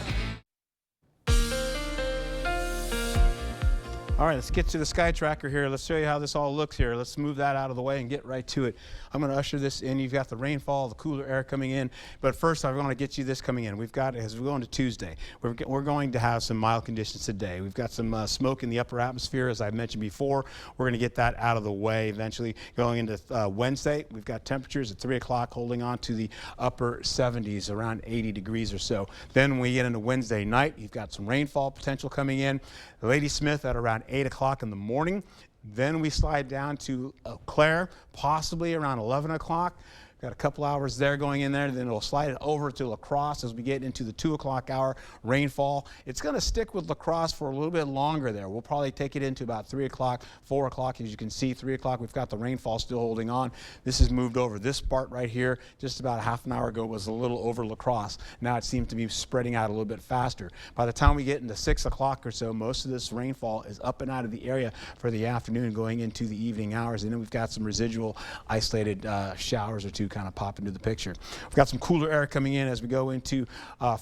Speaker 4: All right, let's get to the Sky Tracker here. Let's show you how this all looks here. Let's move that out of the way and get right to it. I'm going to usher this in. You've got the rainfall, the cooler air coming in. But first, I want to get you this coming in. We've got, as we go into Tuesday, we're going to have some mild conditions today. We've got some smoke in the upper atmosphere, as I mentioned before. We're going to get that out of the way eventually. Going into Wednesday, we've got temperatures at 3 o'clock holding on to the upper 70s, around 80 degrees or so. Then when we get into Wednesday night, you've got some rainfall potential coming in. Ladysmith at around 8 o'clock in the morning. Then we slide down to Eau Claire, possibly around 11 o'clock. Got a couple hours there going in there, then it'll slide it over to La Crosse as we get into the 2 o'clock hour rainfall. It's going to stick with La Crosse for a little bit longer there. We'll probably take it into about 3 o'clock, 4 o'clock. As you can see, 3 o'clock, we've got the rainfall still holding on. This has moved over. This part right here, just about half an hour ago, was a little over La Crosse. Now it seems to be spreading out a little bit faster. By the time we get into 6 o'clock or so, most of this rainfall is up and out of the area for the afternoon going into the evening hours. And then we've got some residual isolated showers or two kind of pop into the picture. We've got some cooler air coming in as we go into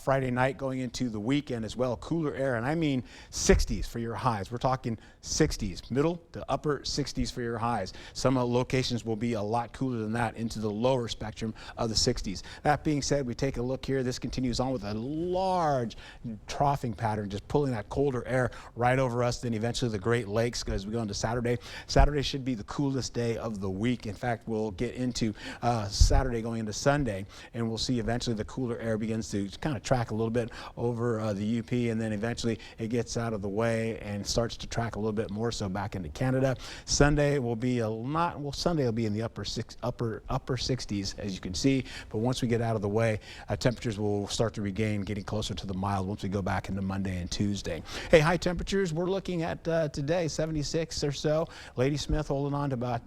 Speaker 4: Friday night, going into the weekend as well. Cooler air, and I mean 60s for your highs. We're talking 60s, middle to upper 60s for your highs. Some locations will be a lot cooler than that, into the lower spectrum of the 60s. That being said, we take a look here. This continues on with a large troughing pattern, just pulling that colder air right over us, then eventually the Great Lakes as we go into Saturday. Saturday should be the coolest day of the week. In fact, we'll get into Saturday going into Sunday, and we'll see eventually the cooler air begins to kind of track a little bit over the UP, and then eventually it gets out of the way and starts to track a little bit more so back into Canada. Sunday will be Sunday will be in the upper 60s, as you can see, but once we get out of the way, temperatures will start to regain, getting closer to the mild once we go back into Monday and Tuesday. Hey, high temperatures we're looking at today, 76 or so. Ladysmith holding on to about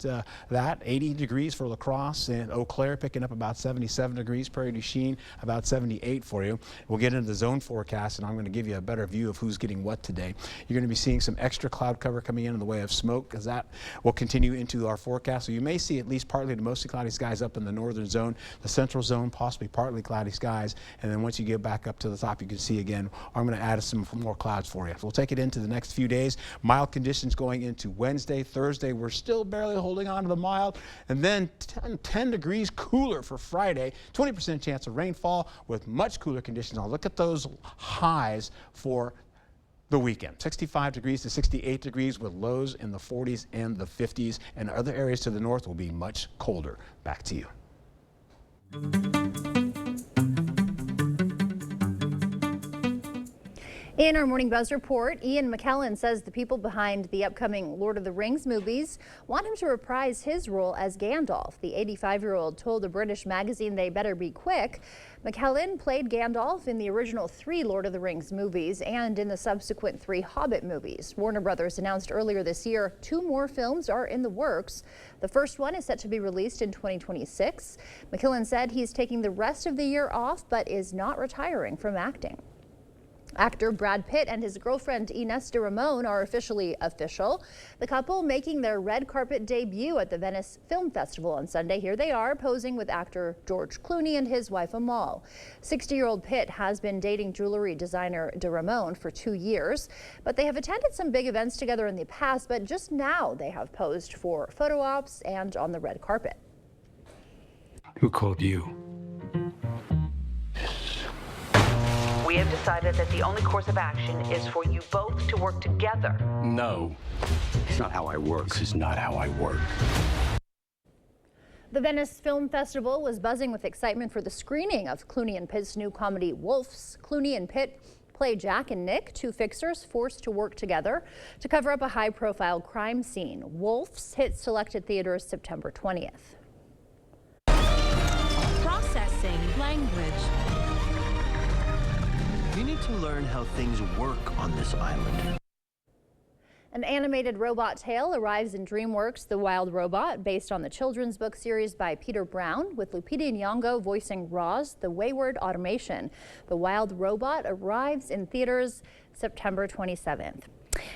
Speaker 4: that, 80 degrees for La Crosse, and Eau Claire picking up about 77 degrees. Prairie du Chien about 78 for you. We'll get into the zone forecast, and I'm going to give you a better view of who's getting what today. You're going to be seeing some extra cloud cover coming in the way of smoke, because that will continue into our forecast. So you may see at least partly to mostly cloudy skies up in the northern zone, the central zone, possibly partly cloudy skies, and then once you get back up to the top, you can see again, I'm going to add some more clouds for you. We'll take it into the next few days. Mild conditions going into Wednesday, Thursday. We're still barely holding on to the mild, and then 10 degrees cooler for Friday, 20% chance of rainfall with much cooler conditions. I'll look at those highs for the weekend. 65 degrees to 68 degrees with lows in the 40s and the 50s, and other areas to the north will be much colder. Back to you.
Speaker 1: In our Morning Buzz report, Ian McKellen says the people behind the upcoming Lord of the Rings movies want him to reprise his role as Gandalf. The 85-year-old told a British magazine they better be quick. McKellen played Gandalf in the original 3 Lord of the Rings movies and in the subsequent 3 Hobbit movies. Warner Brothers announced earlier this year 2 more films are in the works. The first one is set to be released in 2026. McKellen said he's taking the rest of the year off but is not retiring from acting. Actor Brad Pitt and his girlfriend Ines de Ramon are officially official. The couple making their red carpet debut at the Venice Film Festival on Sunday. Here they are posing with actor George Clooney and his wife Amal. 60-year-old Pitt has been dating jewelry designer de Ramon for 2 years, but they have attended some big events together in the past, but just now they have posed for photo ops and on the red carpet.
Speaker 27: Who called you?
Speaker 2: We have decided that the only course of action is for you both to work together.
Speaker 27: No. It's not how I work. This is not how I work.
Speaker 1: The Venice Film Festival was buzzing with excitement for the screening of Clooney and Pitt's new comedy Wolves. Clooney and Pitt play Jack and Nick, 2 fixers forced to work together to cover up a high-profile crime scene. Wolves hits selected theaters September 20th.
Speaker 7: Processing language.
Speaker 11: You need to learn how things work on this island.
Speaker 1: An animated robot tale arrives in DreamWorks The Wild Robot, based on the children's book series by Peter Brown, with Lupita Nyong'o voicing Roz, the wayward automation. The Wild Robot arrives in theaters September 27th.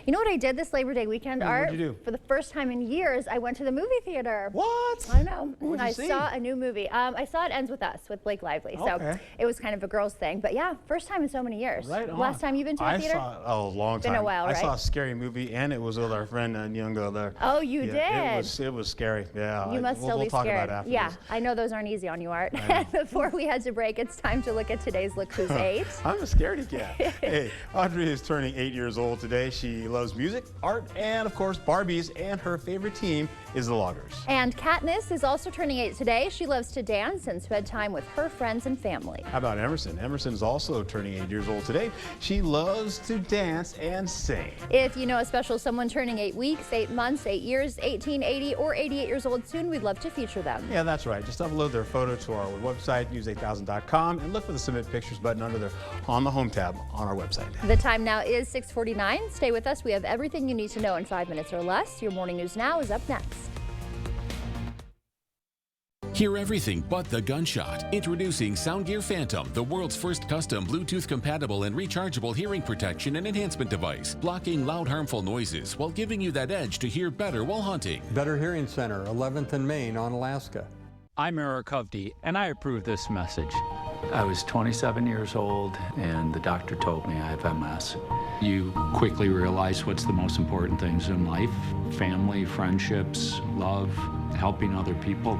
Speaker 1: You know what I did this Labor Day weekend, Art?
Speaker 4: What'd you do?
Speaker 1: For the first time in years, I went to the movie theater.
Speaker 4: What?
Speaker 1: I know.
Speaker 4: What'd you
Speaker 1: I
Speaker 4: see?
Speaker 1: saw a new movie. I saw It Ends With Us with Blake Lively. So
Speaker 4: Okay.
Speaker 1: it was kind of a girls thing. But yeah, first time in so many years.
Speaker 4: Right on.
Speaker 1: Last time you've been to a theater?
Speaker 4: A long time.
Speaker 1: Been a while,
Speaker 4: I
Speaker 1: right?
Speaker 4: saw a scary movie, and it was with our friend Nyong'o there.
Speaker 1: Oh, you
Speaker 4: Yeah,
Speaker 1: did?
Speaker 4: It was scary. Yeah.
Speaker 1: You must still
Speaker 4: we'll
Speaker 1: be
Speaker 4: talk
Speaker 1: scared.
Speaker 4: about it after
Speaker 1: Yeah,
Speaker 4: this.
Speaker 1: I know those aren't easy on you, Art. Before we head to break, it's time to look at today's Look Who's 8.
Speaker 4: I'm a scaredy cat. Hey, Audrey is turning 8 years old today. She loves music, art, and of course Barbies, and her favorite team is the Loggers.
Speaker 1: And Katniss is also turning 8 today. She loves to dance and spend time with her friends and family.
Speaker 4: How about Emerson? Emerson is also turning 8 years old today. She loves to dance and sing.
Speaker 1: If you know a special someone turning 8 weeks, 8 months, 8 years, 18, 80, or 88 years old soon, we'd love to feature them.
Speaker 4: Yeah, that's right. Just upload their photo to our website, news8000.com, and look for the Submit Pictures button on the Home tab on our website.
Speaker 1: The time now is 6:49. Stay with us. We have everything you need to know in 5 minutes or less. Your Morning News Now is up next.
Speaker 3: Hear everything but the gunshot. Introducing Soundgear Phantom, the world's first custom Bluetooth-compatible and rechargeable hearing protection and enhancement device, blocking loud, harmful noises while giving you that edge to hear better while hunting.
Speaker 5: Better Hearing Center, 11th and Main on Alaska.
Speaker 11: I'm Eric Hovde, and I approve this message. I was 27 years old, and the doctor told me I have MS. You quickly realize what's the most important things in life: family, friendships, love, helping other people.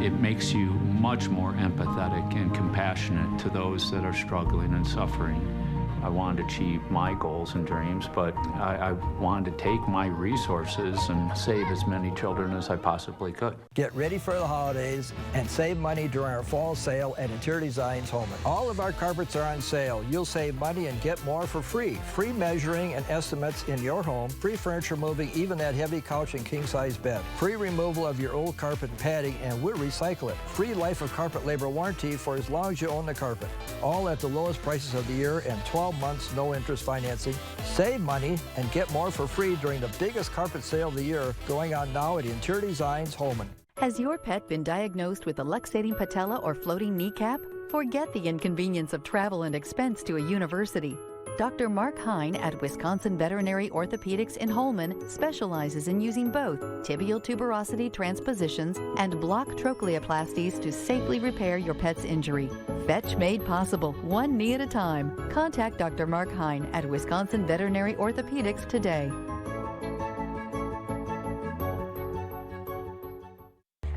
Speaker 11: It makes you much more empathetic and compassionate to those that are struggling and suffering. I wanted to achieve my goals and dreams, but I wanted to take my resources and save as many children as I possibly could.
Speaker 17: Get ready for the holidays and save money during our fall sale at Interior Designs Holman. All of our carpets are on sale. You'll save money and get more for free. Free measuring and estimates in your home. Free furniture moving, even that heavy couch and king-size bed. Free removal of your old carpet and padding, and we'll recycle it. Free life of carpet labor warranty for as long as you own the carpet. All at the lowest prices of the year and 12 months, no interest financing. Save money and get more for free during the biggest carpet sale of the year, going on now at Interior Designs Holman.
Speaker 18: Has your pet been diagnosed with a luxating patella or floating kneecap? Forget the inconvenience of travel and expense to a university. Dr. Mark Hine at Wisconsin Veterinary Orthopedics in Holman specializes in using both tibial tuberosity transpositions and block trochleoplasties to safely repair your pet's injury. Fetch made possible, one knee at a time. Contact Dr. Mark Hine at Wisconsin Veterinary Orthopedics today.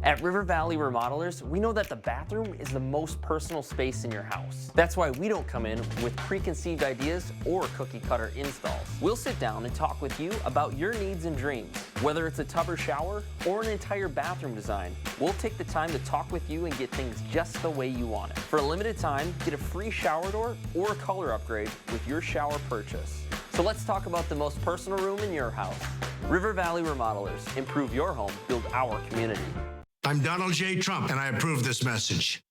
Speaker 20: At River Valley Remodelers, we know that the bathroom is the most personal space in your house. That's why we don't come in with preconceived ideas or cookie-cutter installs. We'll sit down and talk with you about your needs and dreams. Whether it's a tub or shower or an entire bathroom design, we'll take the time to talk with you and get things just the way you want it. For a limited time, get a free shower door or a color upgrade with your shower purchase. So let's talk about the most personal room in your house. River Valley Remodelers. Improve your home, build our community.
Speaker 28: I'm Donald J. Trump, and I approve this message.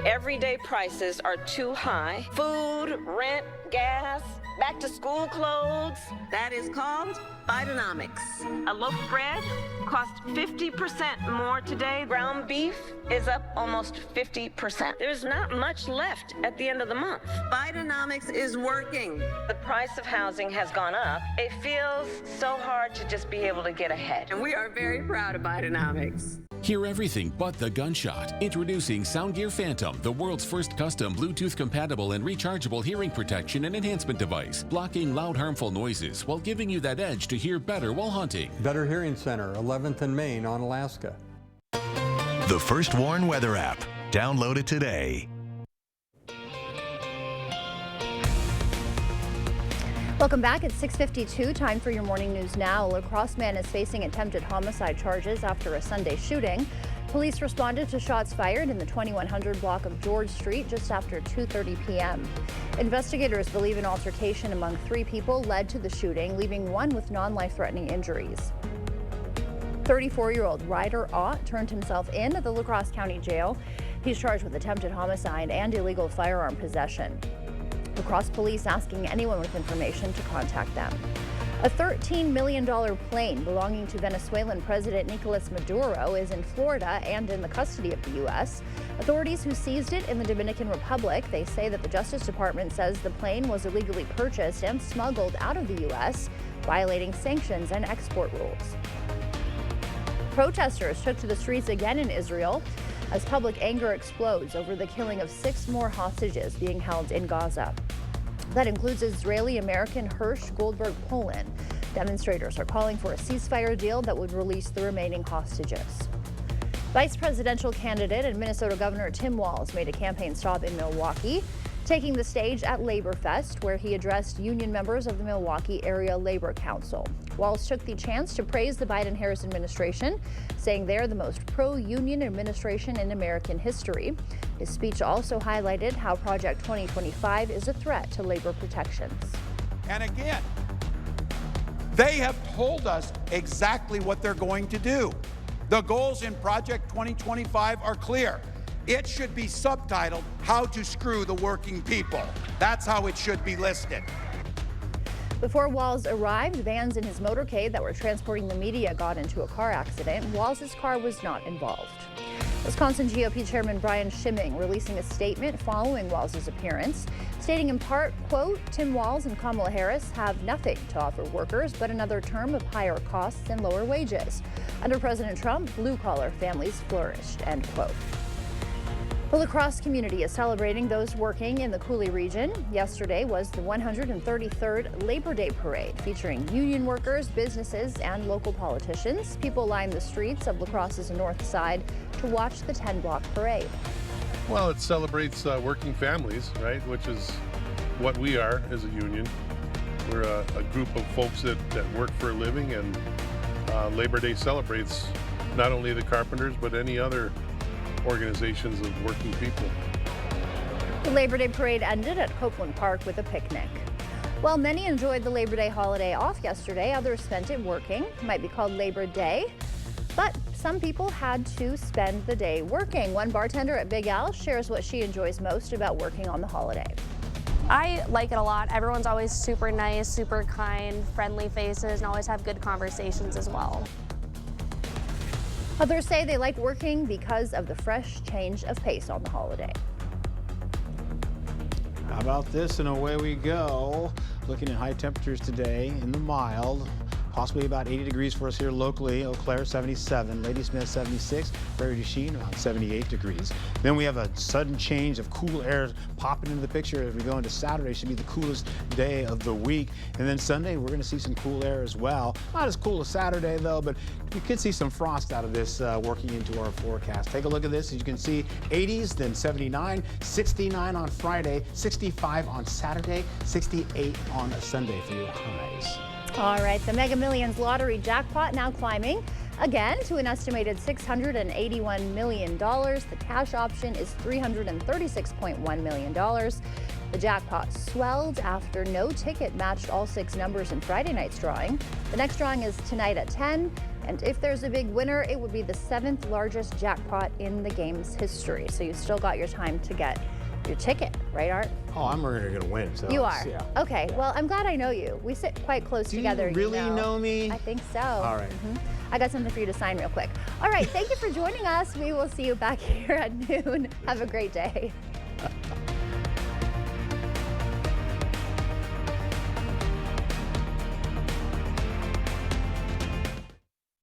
Speaker 19: Everyday prices are too high. Food, rent, gas, back to school clothes. That is called Bidenomics. A loaf of bread costs 50% more today. Ground beef is up almost 50%. There's not much left at the end of the month. Bidenomics is working. The price of housing has gone up. It feels so hard to just be able to get ahead. And we are very proud of Bidenomics.
Speaker 3: Hear everything but the gunshot. Introducing Soundgear Phantom, the world's first custom Bluetooth-compatible and rechargeable hearing protection and enhancement device, blocking loud, harmful noises while giving you that edge to hear better while hunting.
Speaker 5: Better Hearing Center, 11th and Main on Alaska.
Speaker 23: The First Warn Weather app. Download it today.
Speaker 1: Welcome back. It's 6:52. Time for your morning news now. A La Crosse man is facing attempted homicide charges after a Sunday shooting. Police responded to shots fired in the 2100 block of George Street just after 2:30 p.m. Investigators believe an altercation among 3 people led to the shooting, leaving one with non-life-threatening injuries. 34-year-old Ryder Ott turned himself in at the La Crosse County Jail. He's charged with attempted homicide and illegal firearm possession. Lacrosse police asking anyone with information to contact them. A $13 million plane belonging to Venezuelan President Nicolas Maduro is in Florida and in the custody of the U.S. Authorities who seized it in the Dominican Republic, they say that the Justice Department says the plane was illegally purchased and smuggled out of the U.S., violating sanctions and export rules. Protesters took to the streets again in Israel as public anger explodes over the killing of 6 more hostages being held in Gaza. That includes Israeli-American Hirsch Goldberg Polin. Demonstrators are calling for a ceasefire deal that would release the remaining hostages. Vice presidential candidate and Minnesota Governor Tim Walz made a campaign stop in Milwaukee, taking the stage at Labor Fest, where he addressed union members of the Milwaukee Area Labor Council. Walz took the chance to praise the Biden-Harris administration, saying they're the most pro-union administration in American history. His speech also highlighted how Project 2025 is a threat to labor protections.
Speaker 6: And again, they have told us exactly what they're going to do. The goals in Project 2025 are clear. It should be subtitled, How to Screw the Working People. That's how it should be listed.
Speaker 1: Before Walz arrived, vans in his motorcade that were transporting the media got into a car accident. Walz's car was not involved. Wisconsin GOP Chairman Brian Schimming releasing a statement following Walz's appearance, stating in part, quote, Tim Walz and Kamala Harris have nothing to offer workers but another term of higher costs and lower wages. Under President Trump, blue-collar families flourished, end quote. The lacrosse community is celebrating those working in the Coulee region. Yesterday was the 133rd Labor Day Parade, featuring union workers, businesses, and local politicians. People lined the streets of La Crosse's north side to watch the 10-block parade.
Speaker 8: Well, it celebrates working families, right, which is what we are as a union. We're a group of folks that work for a living, and Labor Day celebrates not only the carpenters, but any other organizations of working people.
Speaker 1: The Labor Day Parade ended at Copeland Park with a picnic. While many enjoyed the Labor Day holiday off yesterday, others spent it working. It might be called Labor Day, but some people had to spend the day working. One bartender at Big Al shares what she enjoys most about working on the holiday.
Speaker 10: I like it a lot. Everyone's always super nice, super kind, friendly faces, and always have good conversations as well.
Speaker 1: Others say they like working because of the fresh change of pace on the holiday.
Speaker 4: How about this, and away we go. Looking at high temperatures today in the mild. Possibly about 80 degrees for us here locally. Eau Claire 77, Ladysmith 76, Prairie du Chien around 78 degrees. Then we have a sudden change of cool air popping into the picture as we go into Saturday. Should be the coolest day of the week. And then Sunday we're going to see some cool air as well. Not as cool as Saturday though, but we could see some frost out of this working into our forecast. Take a look at this. As you can see, 80s, then 79, 69 on Friday, 65 on Saturday, 68 on Sunday for your highs.
Speaker 1: All right, the Mega Millions lottery jackpot now climbing again to an estimated $681 million. The cash option is $336.1 million. The jackpot swelled after no ticket matched all 6 numbers in Friday night's drawing. The next drawing is tonight at 10, and if there's a big winner, it would be the 7th largest jackpot in the game's history. So you still got your time to get your ticket, right, Art?
Speaker 4: Oh, I'm really going to win. So
Speaker 1: you are?
Speaker 4: Yeah.
Speaker 1: Okay, well, I'm glad I know you. We sit quite close together.
Speaker 4: Do you really know me?
Speaker 1: I think so.
Speaker 4: All right.
Speaker 1: I got something for you to sign real quick. All right, thank you for joining us. We will see you back here at noon. Have a great day.